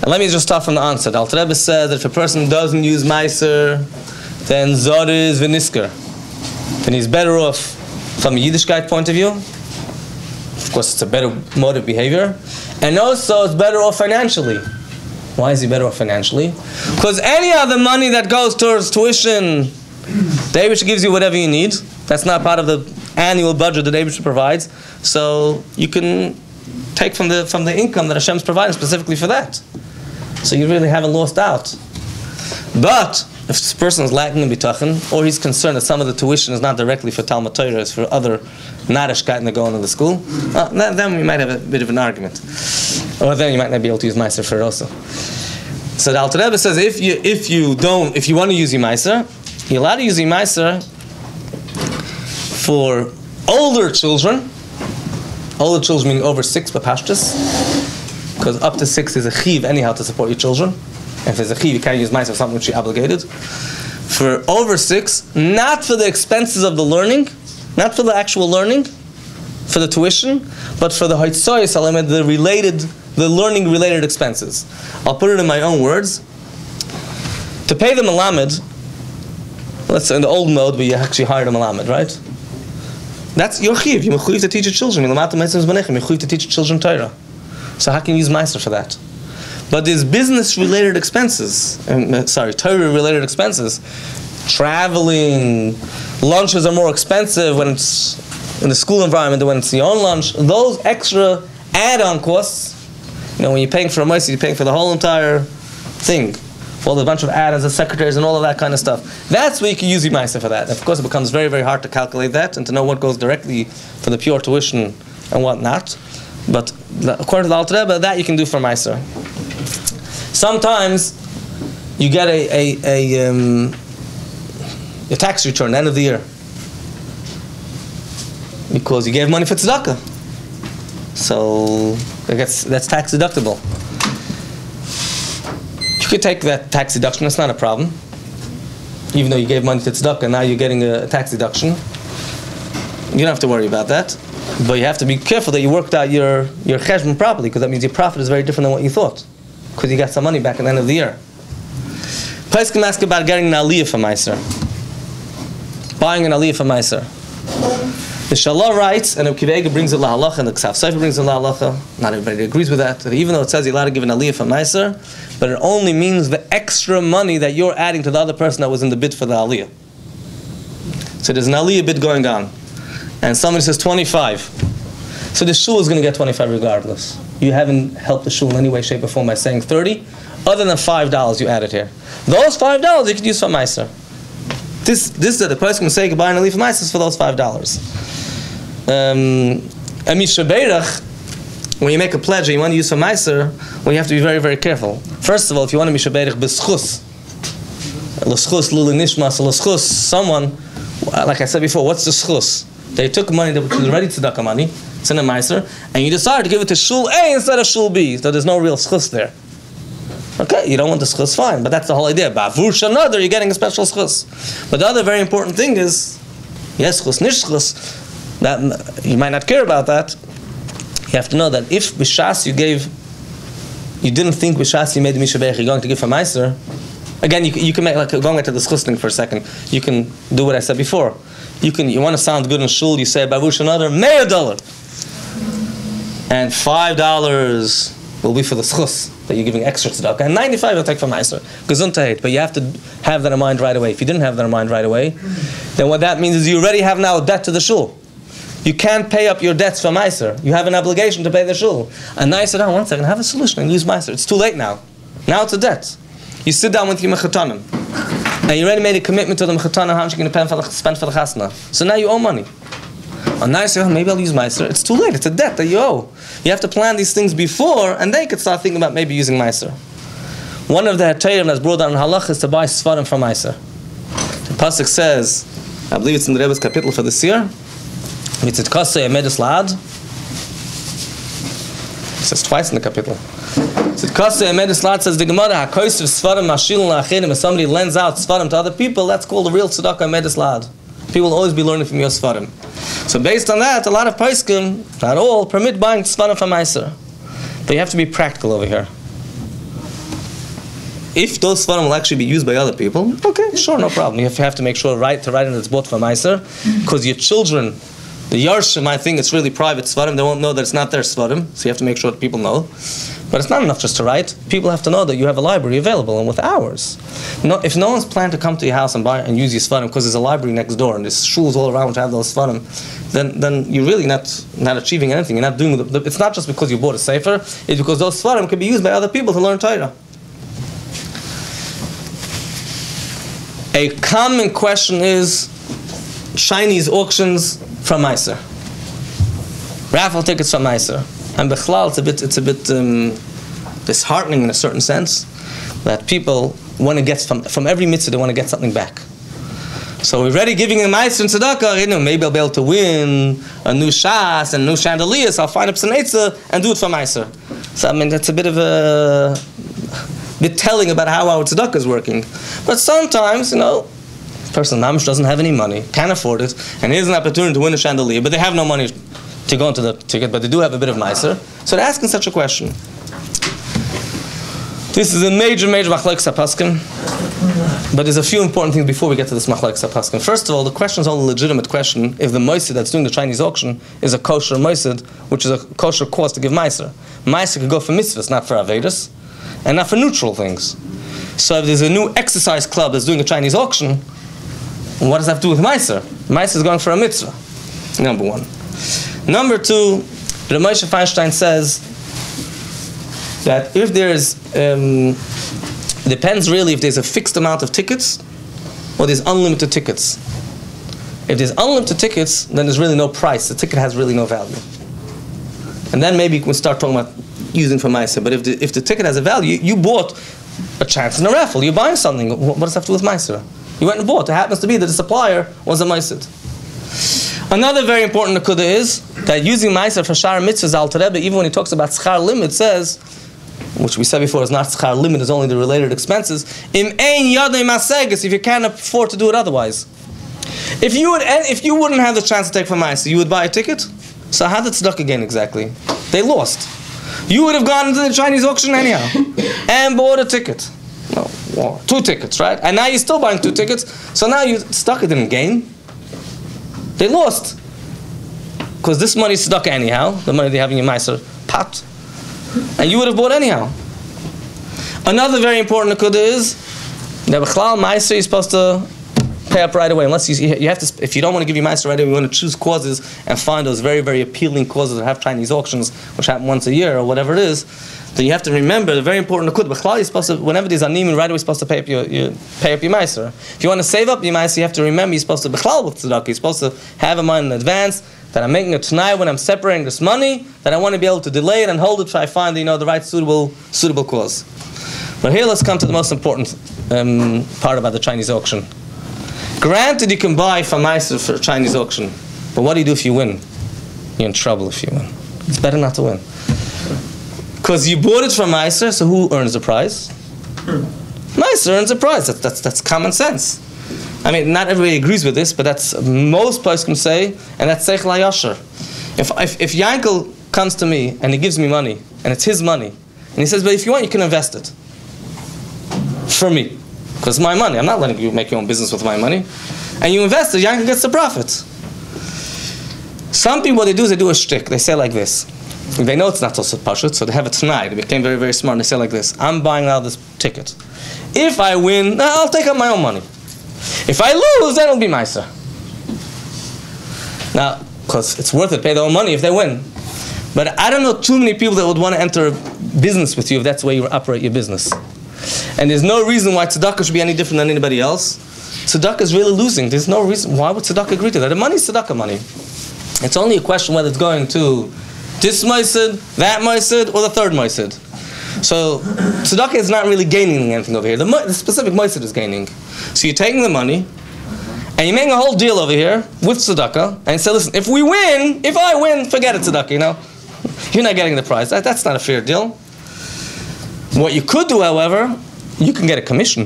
And let me just start from the answer. The Alter Rebbe says that if a person doesn't use Maaser, then Zod is v'nisker. Then he's better off from a Yiddishkeit point of view. Of course, it's a better mode of behavior. And also, it's better off financially. Why is he better off financially? Because any other money that goes towards tuition, the Eibush gives you whatever you need. That's not part of the annual budget that Eibush provides. So you can take from the income that Hashem's providing specifically for that. So you really haven't lost out. But if this person is lacking in bitachon, or he's concerned that some of the tuition is not directly for Talmud Torah, it's for other narishkeit that go into the school, then we might have a bit of an argument. Or then you might not be able to use Maaser for it also. So the Alter Rebbe says if you want to use your Maaser, you're allowed to use your Maaser for older children. Older children meaning over 6 b'pashtus, because up to 6 is a chiv anyhow to support your children. And if there's a chiv, you can't use Maaser for something which you're obligated. For over 6, not for the expenses of the learning, Not for the actual learning, for the tuition, but for the hoitzoyes alamed, the learning related expenses. I'll put it in my own words. To pay the melamed, let's say in the old mode where you actually hired a melamed, right? That's your chiv. You're chiv to teach your children. You're chiv to teach your children Torah. So how can you use Maaser for that? But there's business-related expenses. Torah-related expenses. Traveling, lunches are more expensive when it's in the school environment than when it's your own lunch. Those extra add-on costs, when you're paying for a mitzvah, you're paying for the whole entire thing. For a bunch of add-ons and secretaries and all of that kind of stuff. That's where you can use your Maaser for that. Of course, it becomes very, very hard to calculate that and to know what goes directly for the pure tuition and what not. But according to the Alter Rebbe, that you can do for Maaser. Sometimes you get a tax return at the end of the year because you gave money for tzedakah. So that's tax deductible. You could take that tax deduction, that's not a problem. Even though you gave money to tzedakah, now you're getting a tax deduction. You don't have to worry about that. But you have to be careful that you worked out your cheshbon properly, because that means your profit is very different than what you thought. Because you got some money back at the end of the year. Place can ask about getting an aliyah for Maaser. Buying an aliyah for Maaser. The Shalah writes, and Rabbi Akiva brings it lahalacha, and the Ksaf Sefer brings it lahalacha. Not everybody agrees with that. Even though it says you're allowed to give an aliyah for Maaser, but it only means the extra money that you're adding to the other person that was in the bid for the aliyah. So there's an aliyah bid going on, and somebody says 25. So the shul is going to get 25 regardless. You haven't helped the shul in any way, shape, or form by saying 30, other than $5 you added here. Those $5 you could use for Maaser. This the person can say goodbye and leave for Maaser for those $5. A misheberach, when you make a pledge and you want to use for Maaser, well, you have to be very, very careful. First of all, if you want to misheberach b'schus, l'schus, luli nishmas, l'schus, someone, like I said before, what's the schus? They took money that was already tzedakah money, it's in a Maaser, and you decided to give it to shul A instead of shul B, so there's no real schus there. Okay, you don't want the schus, fine, but that's the whole idea. Ba'avur shanadar, you're getting a special schus. But the other very important thing is, yes, schus, nish schus, that you might not care about that. You have to know that if b'shas you didn't think b'shas you made the misheberach you're going to give for Maaser. Again, you can make, like, going back to the schus thing for a second. You can do what I said before. You want to sound good in shul. You say ba'avur shanadar $100, and $5 will be for the schus that you're giving extra tzedakah, and 95 you'll take for Maaser. Gesundheit, but you have to have that in mind right away. If you didn't have that in mind right away, then what that means is you already have now a debt to the shul. You can't pay up your debts for Maaser. You have an obligation to pay the shul. And now you sit down, 1 second, have a solution and use Maaser. It's too late now. Now it's a debt. You sit down with your mechatanim, and you already made a commitment to the mechatanim how much you're going to spend for the chasna. So now you owe money. And now you say, maybe I'll use Maaser. It's too late. It's a debt that you owe. You have to plan these things before, and then you can start thinking about maybe using Maaser. One of the Hatayim that's brought down in Halach is to buy Svarim from Maaser. The Pasuk says, I believe it's in the Rebbe's capital for this year, it says twice in the capital. Says the Gemara, if somebody lends out Svarim to other people, that's called a real tzedakah medis lad. People will always be learning from your Svarim. So based on that, a lot of poskim, not all, permit buying Svarim from Maaser. But you have to be practical over here. If those Svarim will actually be used by other people, okay, sure, no problem. You have to make sure to write in it's bought for Maaser, because your children, the Yarshim, I think it's really private Svarim, they won't know that it's not their Svarim, so you have to make sure that people know. But it's not enough just to write. People have to know that you have a library available and with hours. If no one's planned to come to your house and buy and use your Svarim because there's a library next door and there's shuls all around which have those Svarim, then you're really not achieving anything. You're not doing it's not just because you bought a sefer, it's because those Svarim can be used by other people to learn Torah. A common question is Sheini's auctions from Maaser. Raffle tickets from Maaser. And Bechlal, it's a bit disheartening in a certain sense that people want to get from every mitzvah, they want to get something back. So we're already giving them Maaser and tzedakah, maybe I'll be able to win a new shas and new chandeliers, so I'll find up some eitzah and do it for Maaser. So I mean, that's a bit of bit telling about how our tzedakah is working. But sometimes, a person mamish doesn't have any money, can't afford it, and here's an opportunity to win a chandelier, but they have no money to go into the ticket, but they do have a bit of Maaser. So they're asking such a question. This is a major machlokes hapaskim, but there's a few important things before we get to this machlokes hapaskim. First of all, the question is all a legitimate question if the moisid that's doing the Chinese auction is a kosher moisid, which is a kosher cause to give Maaser. Maaser could go for mitzvahs, not for avedas, and not for neutral things. So if there's a new exercise club that's doing a Chinese auction, what does that have to do with Maaser? Maaser is going for a mitzvah, number one. Number two, Rabbi Moshe Feinstein says that if there's, depends really if there's a fixed amount of tickets or there's unlimited tickets. If there's unlimited tickets, then there's really no price. The ticket has really no value. And then maybe you can start talking about using for Maaser. But if the ticket has a value, you bought a chance in a raffle. You're buying something. What does that have to do with Maaser? You went and bought. It happens to be that the supplier was a Maaser. Another very important nakuda is that using Maaser for Shar mitzvahs al Rebbe, even when he talks about schar limit, says, which we said before is not schar limit, is only the related expenses. Im ein yadei maseges, if you can't afford to do it otherwise. If you wouldn't have the chance to take for Maaser, you would buy a ticket. So how did tzedakah gain exactly? They lost. You would have gone into the Chinese auction anyhow and bought a ticket. No, well, 2 tickets, right? And now you're still buying 2 tickets. So now tzedakah didn't gain. They lost. Because this money is tzedakah anyhow, the money they have in your Maaser pot. And you would have bought anyhow. Another very important nakuda is that b'chlal Maaser you're supposed to pay up right away. Unless you have to, if you don't want to give your Maaser right away, you want to choose causes and find those very, very appealing causes that have Chinese auctions, which happen once a year or whatever it is. Then you have to remember the very important nakuda. B'chlal you're supposed to, whenever there's anim, right away you're supposed to pay up your Maaser. If you want to save up your Maaser, you have to remember you're supposed to b'chlal with tzedakah. You're supposed to have in mind in advance that I'm making it tonight when I'm separating this money, that I want to be able to delay it and hold it till I find the right suitable cause. But here let's come to the most important part about the Chinese auction. Granted, you can buy for Maaser for a Chinese auction, but what do you do if you win? You're in trouble if you win. It's better not to win. Because you bought it for Maaser, so who earns the prize? Maaser earns the prize. That's common sense. I mean, not everybody agrees with this, but that's most places can say, and that's seichel hayasher. If Yankel comes to me and he gives me money, and it's his money, and he says, but if you want, you can invest it. For me. Because it's my money. I'm not letting you make your own business with my money. And you invest it, Yankel gets the profit. Some people, what they do is they do a shtick. They say like this. They know it's not so pashut, so they have it tonight. They became very, very smart, and they say like this. I'm buying now this ticket. If I win, I'll take out my own money. If I lose, then it'll be Maaser. Now, because it's worth it, pay their own money if they win. But I don't know too many people that would want to enter business with you if that's the way you operate your business. And there's no reason why tzedakah should be any different than anybody else. Tzedakah is really losing. There's no reason. Why would tzedakah agree to that? The money is tzedakah money. It's only a question whether it's going to this moisid, that moisid, or the third moisid. So tzedakah is not really gaining anything over here. The specific moisid is gaining. So you're taking the money, and you're making a whole deal over here with tzedakah, and say, listen, if I win, forget it, tzedakah, You're not getting the prize. That's not a fair deal. What you could do, however, you can get a commission.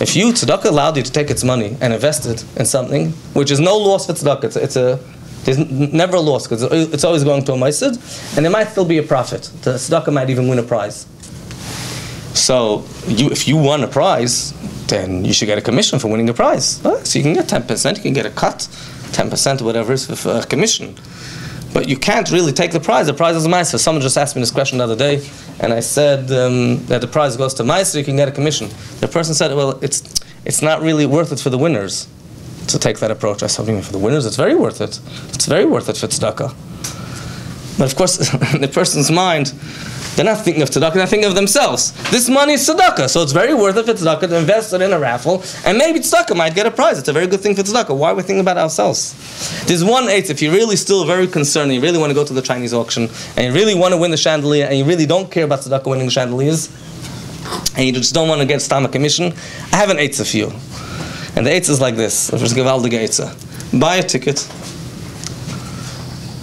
If tzedakah allowed you to take its money and invest it in something, which is no loss for tzedakah, there's never a loss, because it's always going to a maisid, and there might still be a profit. The tzedakah might even win a prize. So if you won a prize, then you should get a commission for winning the prize. So you can get 10%, you can get a cut, 10%, whatever it is, for a commission. But you can't really take the prize. The prize is a Maaser. Someone just asked me this question the other day, and I said that the prize goes to Maaser, you can get a commission. The person said, well, it's not really worth it for the winners to take that approach. I said, what do you mean for the winners? It's very worth it. It's very worth it for tzedakah. But of course, in the person's mind, they're not thinking of tzedakah, they're thinking of themselves. This money is tzedakah, so it's very worth it for tzedakah to invest it in a raffle, and maybe tzedakah might get a prize. It's a very good thing for tzedakah. Why are we thinking about ourselves? There's one eighth, if you're really still very concerned, and you really want to go to the Chinese auction, and you really want to win the chandelier, and you really don't care about tzedakah winning the chandeliers, and you just don't want to get stomach commission, I have an eitzah for you. And the eitzah is like this. Let's give all the eitzah. Buy a ticket.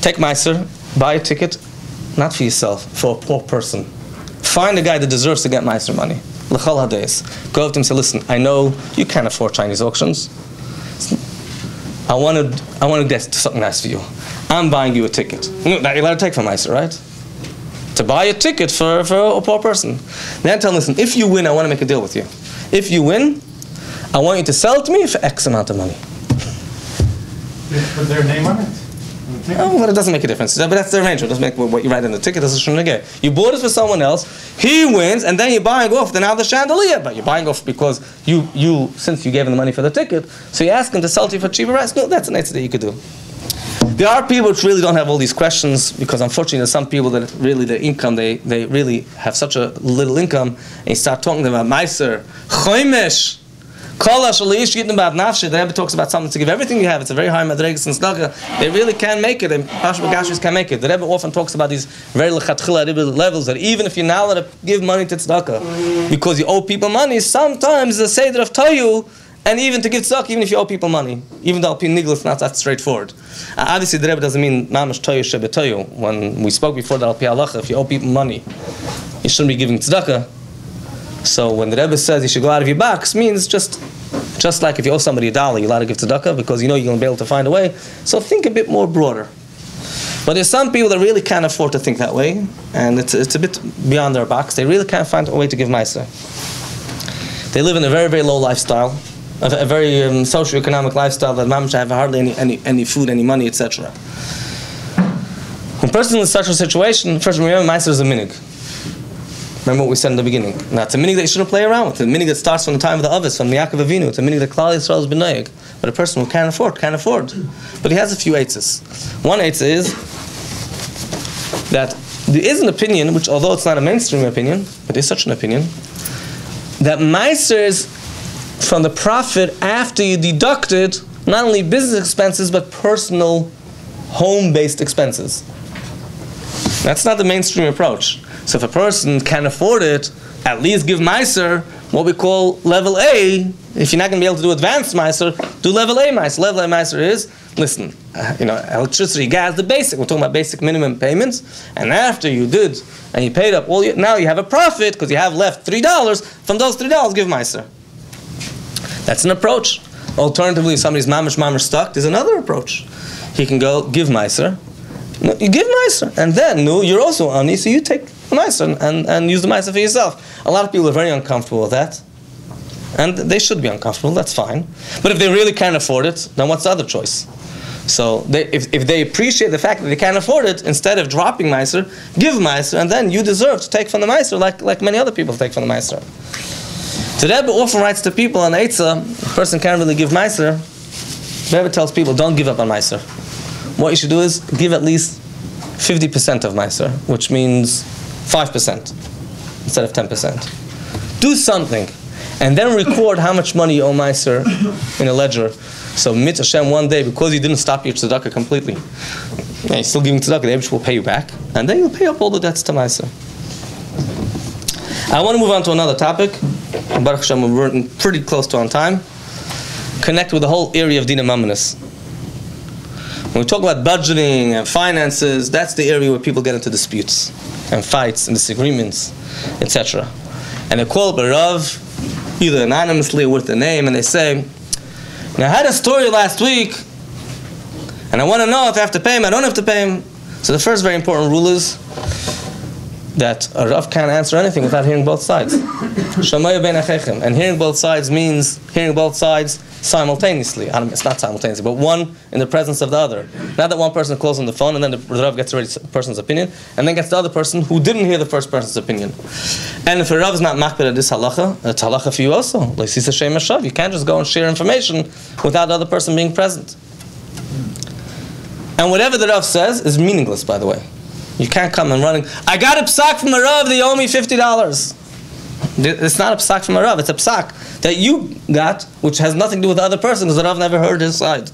Take Maaser. Buy a ticket. Not for yourself, for a poor person. Find a guy that deserves to get Maaser money. L'chol hadayis. Go up to him and say, listen, I know you can't afford Chinese auctions. I want to get something nice for you. I'm buying you a ticket. You're allowed to take from Maaser, right? To buy a ticket for a poor person. Then tell them, listen, if you win, I want to make a deal with you. If you win, I want you to sell it to me for X amount of money. Put their name on it? Oh, but it doesn't make a difference. But that's the arrangement. It doesn't make what you write in the ticket. Doesn't shouldn't get. You bought it for someone else. He wins, and then you're buying off the chandelier. But you're buying off because you since you gave him the money for the ticket, so you ask him to sell to you for cheaper price. No, that's an answer that you could do. There are people which really don't have all these questions because unfortunately there's some people that really their income they really have such a little income, and you start talking to them about Maaser, Choimish. The Rebbe talks about something to give everything you have. It's a very high madregas and tzedakah. They really can make it, and Pashma Gashris can make it. The Rebbe often talks about these very lechatchila levels that even if you're not allowed to give money to tzedakah because you owe people money, sometimes the seder of tayu, and even to give tzedakah, even if you owe people money, even though nigla is not that straightforward. Obviously, the Rebbe doesn't mean mamash tayu shebetayu. When we spoke before that al pi halacha, if you owe people money, you shouldn't be giving tzedakah. So when the Rebbe says you should go out of your box, means just like if you owe somebody $1, you're allowed to give tzedakah because you know you're going to be able to find a way. So think a bit more broader. But there's some people that really can't afford to think that way, and it's a bit beyond their box. They really can't find a way to give Maaser. They live in a very, very low lifestyle, a very socioeconomic lifestyle that mamash have hardly any food, any money, etc. When a person is in such a situation, first remember Maaser is a minig. Remember what we said in the beginning. Now, it's a minig that you shouldn't play around with. It's a minig that starts from the time of the Avis, from the Yaakov Avinu. It's a minig that Klal Yisrael is b'noyeg. But a person who can't afford. But he has a few eitzes. One eitzah is that there is an opinion, which although it's not a mainstream opinion, but it's such an opinion, that Maaser is from the profit after you deducted not only business expenses, but personal home-based expenses. That's not the mainstream approach. So if a person can afford it, at least give Maaser, what we call level A. If you're not going to be able to do advanced Maaser, do level A Maaser. Level A Maaser is, listen, electricity, gas, the basic. We're talking about basic minimum payments. And after you did, and you paid up, now you have a profit because you have left $3. From those $3, give Maaser. That's an approach. Alternatively, if somebody's mamash stuck, there's another approach. He can go give Maaser. No, you give Maaser, and then you're also ani, so you take the Maaser and use the Maaser for yourself. A lot of people are very uncomfortable with that, and they should be uncomfortable. That's fine. But if they really can't afford it, then what's the other choice? So if they appreciate the fact that they can't afford it, instead of dropping Maaser, give Maaser, and then you deserve to take from the Maaser like many other people take from the Maaser. The Rebbe often writes to people on Eitzah, a person can't really give Maaser. The Rebbe tells people, don't give up on Maaser. What you should do is give at least 50% of Maaser, which means 5% instead of 10%. Do something, and then record how much money you owe Maaser in a ledger. So mit Hashem one day, because you didn't stop your tzedakah completely, you're still giving tzedakah, the Rebbe will pay you back, and then you'll pay up all the debts to Maaser. I want to move on to another topic. Baruch Hashem, we're running pretty close to on time. Connect with the whole area of Dina Mamanis. When we talk about budgeting and finances, that's the area where people get into disputes and fights and disagreements, etc. And they call up a Rav, either anonymously or with the name, and they say, I had a story last week, and I want to know if I have to pay him, I don't have to pay him. So the first very important rule is that a Rav can't answer anything without hearing both sides. And hearing both sides means hearing both sides simultaneously. It's not simultaneously, but one in the presence of the other. Not that one person calls on the phone and then the Rav gets already the person's opinion, and then gets the other person who didn't hear the first person's opinion. And if a Rav is not makbid at this halacha, it's halacha for you also. You can't just go and share information without the other person being present. And whatever the Rav says is meaningless, by the way. You can't come and running, I got a psak from a Rav, they owe me $50. It's not a psak from a Rav, it's a psak that you got, which has nothing to do with the other person, because the Rav never heard his side.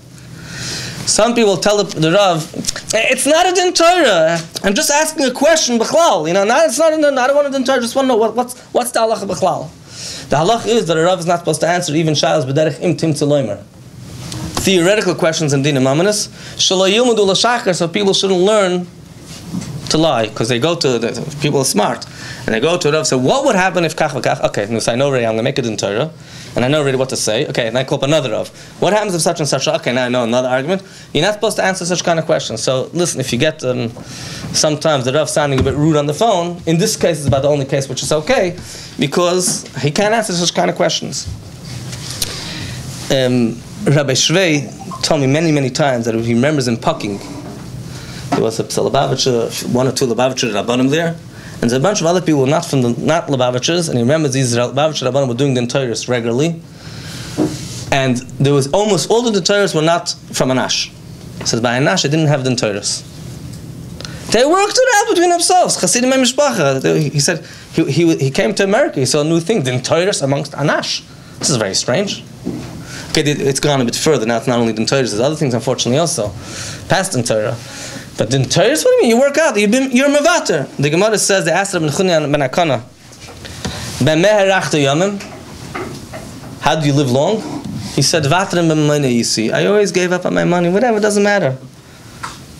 Some people tell the Rav, it's not a din Torah, I'm just asking a question, b'chlal. It's not I don't want a din Torah, just want to know what's the halacha b'chlal. The halacha is that a Rav is not supposed to answer even shaylos b'derech im tim tzoloimer. Theoretical questions in Dina Mamanis, shelo yilmudu l'shachar, so people shouldn't learn to lie, because they go to people are smart, And they go to Rav and say, what would happen if kach v'kach? Okay, I know already, I'm going to make it in Torah. And I know already what to say. Okay, and I call up another Rav. What happens if such and such? Okay, now I know another argument. You're not supposed to answer such kind of questions. So listen, if you get sometimes the Rav sounding a bit rude on the phone, in this case it's about the only case which is okay, because he can't answer such kind of questions. Rabbi Shvei told me many, many times that he remembers in Pucking, there was a Lubavitcher, one or two Lubavitcher Rabbanim there, and there's a bunch of other people not Lubavitchers, and he remembers these Lubavitcher Rabbanim were doing the Torahs regularly, and there was almost all of the Torahs were not from Anash. He says by Anash they didn't have the Torahs. They worked it out between themselves. Chassidim and Mishpacha. He said he came to America. He saw a new thing, the Torahs amongst Anash. This is very strange. Okay, it's gone a bit further. Now it's not only the Torahs, there's other things, unfortunately, also past the Torah. But the Torahs, what do you mean? You work out. You're mevater. The Gemara says the Asra ben Chunyan ben Akana. B'meherach yamim. How do you live long? He said, "Vatrim b'mayne yisi." I always gave up on my money. Whatever, it doesn't matter.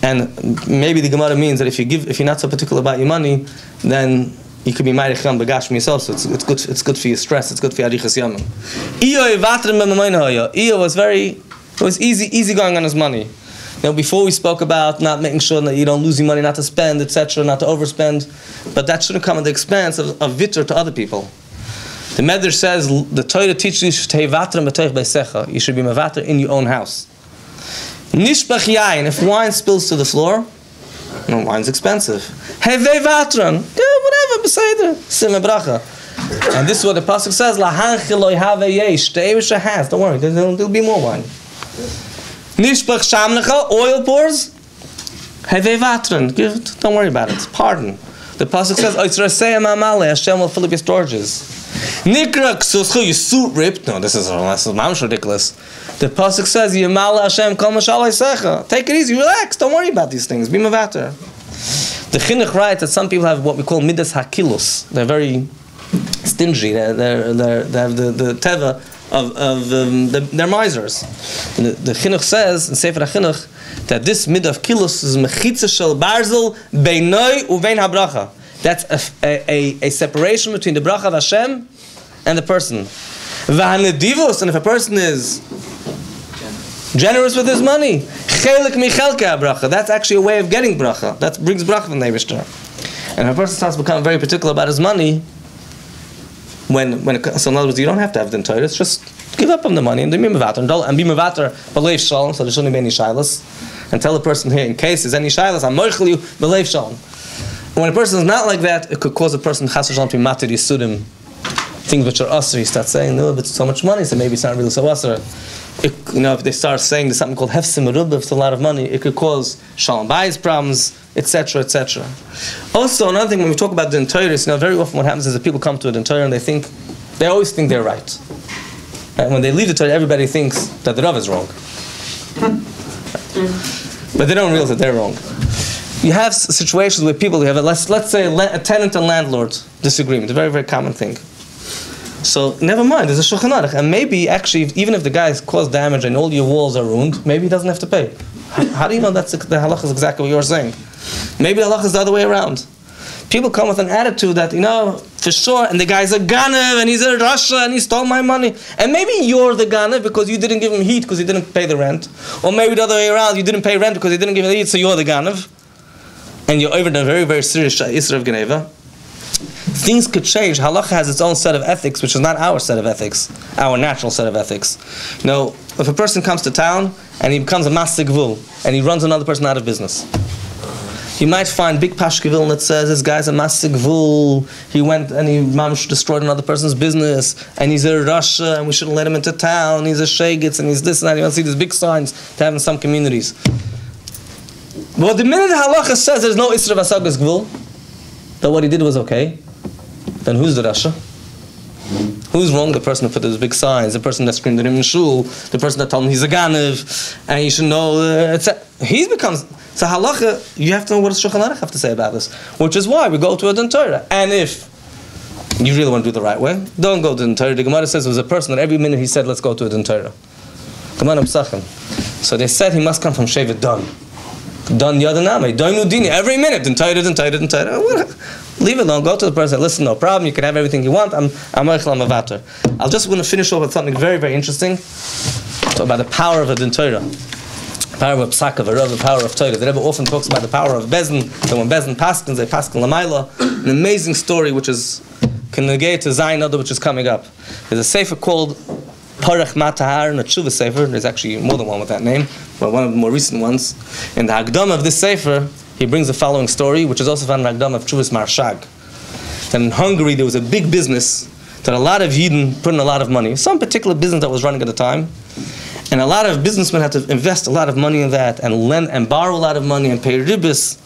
And maybe the Gemara means that if you're not so particular about your money, then you could be ma'aricham b'gashmi yourself. So it's good for your stress. It's good for your arichas yamim. Iyo was easy going on his money. Now, before we spoke about not making sure that you don't lose your money, not to spend, etc., not to overspend, but that shouldn't come at the expense of vitter to other people. The Medrash says the Torah teaches you to you should be mevater in your own house. Nishbach yain, if wine spills to the floor, no, wine's expensive. Hevei vatran, whatever, beseder, misheberach. And this is what the pasuk says: Lahanchiloi have yesh. The Eibusha has. Don't worry, there'll be more wine. Nishbach shamnecha, oil pours. Hevei vatran, don't worry about it. Pardon. The pasuk says, Oitzrasei amale, Hashem will fill up your storages. Nikra ksuscha, your suit ripped. No, this is ridiculous. The pasuk says, Yemala Hashem kol mashal secha. Take it easy, relax. Don't worry about these things. Be mevater. The chinuch writes that some people have what we call midas hakilus. They're very stingy. They have the teva of they're misers. The chinuch says in Sefer HaChinuch that this midah of kilus is mechitza shel barzel beinoi uvein habracha. That's a separation between the bracha of Hashem and the person. V'hanedivos, and if a person is generous with his money, chelik michelke bracha. That's actually a way of getting bracha. That brings bracha from the Eibusha. And if a person starts to become very particular about his money, so in other words, you don't have to have the Torah. It's just give up on the money and be mevater and be mevater b'leiv shalom. So there shouldn't be any shilas. And tell the person here, in case there's any shilas, I'm moichel you b'leiv shalom. When a person is not like that, it could cause a person chas v'shalom to be matir yisudim, things which are asr. You start saying, no, but it's so much money, so maybe it's not really so asr. If they start saying there's something called hefsim ribus, it's a lot of money, it could cause shalom bayis problems, etc., etc. Also, another thing, when we talk about the Torah, very often what happens is that people come to the Torah and they always think they're right. And when they leave the Torah, everybody thinks that the Rav is wrong. But they don't realize that they're wrong. You have situations where people, let's say a tenant and landlord disagreement, a very, very common thing. So never mind, there's a Shulchan Aruch, and maybe actually, even if the guy has caused damage and all your walls are ruined, maybe he doesn't have to pay. How do you know the halach is exactly what you're saying? Maybe the halach is the other way around. People come with an attitude that, for sure, and the guy's a ganav, and he's a rasha, and he stole my money. And maybe you're the ganav because you didn't give him heat because he didn't pay the rent. Or maybe the other way around, you didn't pay rent because he didn't give him heat, so you're the ganav. And you're over a very, very serious isra of geneva. Things could change. Halacha has its own set of ethics, which is not our set of ethics, our natural set of ethics. If a person comes to town and he becomes a Maaser gvul and he runs another person out of business, you might find big pashkevil that says this guy's a Maaser gvul. He went and he destroyed another person's business, and he's a rasha, and we shouldn't let him into town. He's a shegitz, and he's this and that. You want to see these big signs to have in some communities. But the minute halacha says there's no isra v'asagas gvul, that what he did was okay, then who's the rasha? Who's wrong? The person who put those big signs, the person that screamed at him in shul, the person that told him he's a ganav, and you should know, etc. He becomes, so halacha, you have to know what does Shulchan Aruch have to say about this, which is why we go to a din Torah. And if you really want to do the right way, don't go to din Torah. The Gemara says there was a person that every minute he said, let's go to a din Torah. Gemara Psachim. So they said he must come from Shevet Dan. Dan Yadaname, Dainu Dini, every minute, din Torah, din Torah, din Torah. Leave it alone. Go to the person and say, listen, no problem. You can have everything you want. I'm Eichel, I'm Avatar. I'll just want to finish off with something very, very interesting. Talk about the power of a din Torah. Power of a psak, of a rav, the power of Torah. The Rebbe often talks about the power of Bezin. That when Bezin paskins, they paskin l'mayla. An amazing story which is can negate to Zayin Adar, which is coming up. There's a sefer called Parach Matahar, and a tshuva sefer. There's actually more than one with that name, but one of the more recent ones. In the Hagdama of this sefer, he brings the following story, which is also found in the Hagdama of Tshuvas Marshag. That in Hungary there was a big business that a lot of Yidden put in a lot of money. Some particular business that was running at the time. And a lot of businessmen had to invest a lot of money in that and lend and borrow a lot of money and pay ribus.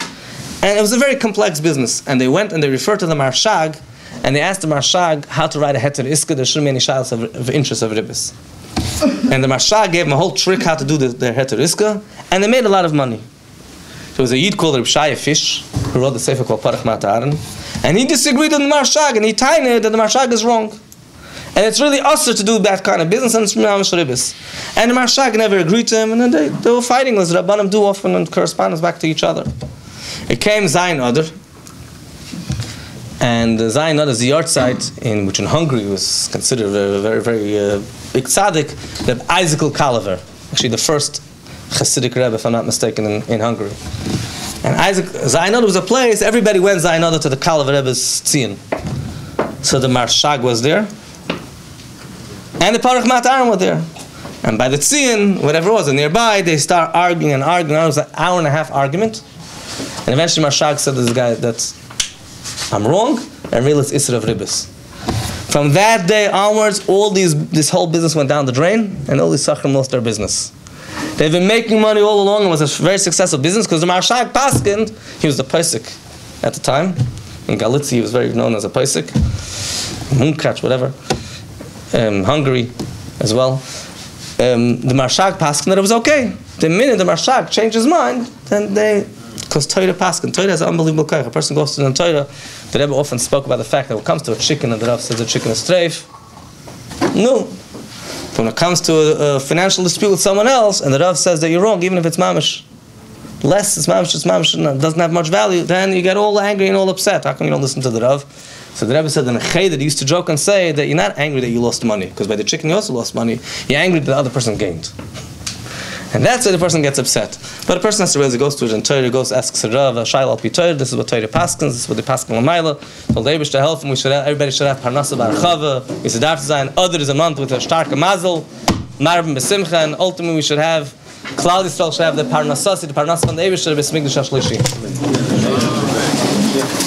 And it was a very complex business. And they went and they referred to the Marshag and they asked the Marshag how to write a heter iska. There shouldn't be any shilas of interest of ribus. And the Marshag gave them a whole trick how to do their heter iska, and they made a lot of money. There was a Yid called Yeshaya Fish who wrote the sefer called Parach Mataran, and he disagreed with the Marshag and he tiny that the Marshag is wrong. And it's really usher to do that kind of business, and it's ribus. And the Marshag never agreed to him, and then they were fighting, as Rabbanim do often, and correspondence back to each other. It came Zayin Adar, and Zayin Adar is the yard site which in Hungary was considered a very, very big tzaddik, the Isaac Kalaver, actually the first Hasidic Rebbe, if I'm not mistaken, in Hungary. And Zayin Adar was a place, everybody went Zayin Adar to the Kalaver Rebbe's tzien. So the Marshag was there, and the Parach Mataran were there. And by the tzien, whatever it was, and nearby, they start arguing and arguing. It was an hour and a half argument. And eventually Marshag said to this guy that I'm wrong, and realized Isra of ribus. From that day onwards, this whole business went down the drain, and all these Sachrim lost their business. They've been making money all along, and it was a very successful business, because the Marshag Paskind, he was the Pesach at the time. In Galicia, he was very known as a Pesach. Munkrach, whatever. Hungary as well. The Marshag Paskin that it was okay. The minute the Marshag changed his mind, then because Torah Paskin, Torah has an unbelievable koach. A person goes to the Torah. The Rebbe often spoke about the fact that when it comes to a chicken, and the Rav says the chicken is treif. No. But when it comes to a financial dispute with someone else, and the Rav says that you're wrong, even if it's mamish, less it's mamish, it doesn't have much value, then you get all angry and all upset. How come you don't listen to the Rav? So the Rebbe said in a cheder, he used to joke and say that you're not angry that you lost money, because by the chicken you also lost money. You're angry that the other person gained. And that's why the person gets upset. But a person has to realize he goes to a Torah, goes, asks a Rav, Shayla al pi Torah, this is what Torah paskins, this is what they paskin l'mayla. So the Eibush to help him, everybody should have parnasa barachava, misheberach zayin, Adar is a month with a starke mazel, marvin besimcha, and ultimately we should have, Klal Yisrael should have the parnasasi, the parnasa from the Eibush to the besmigdash hashlishi.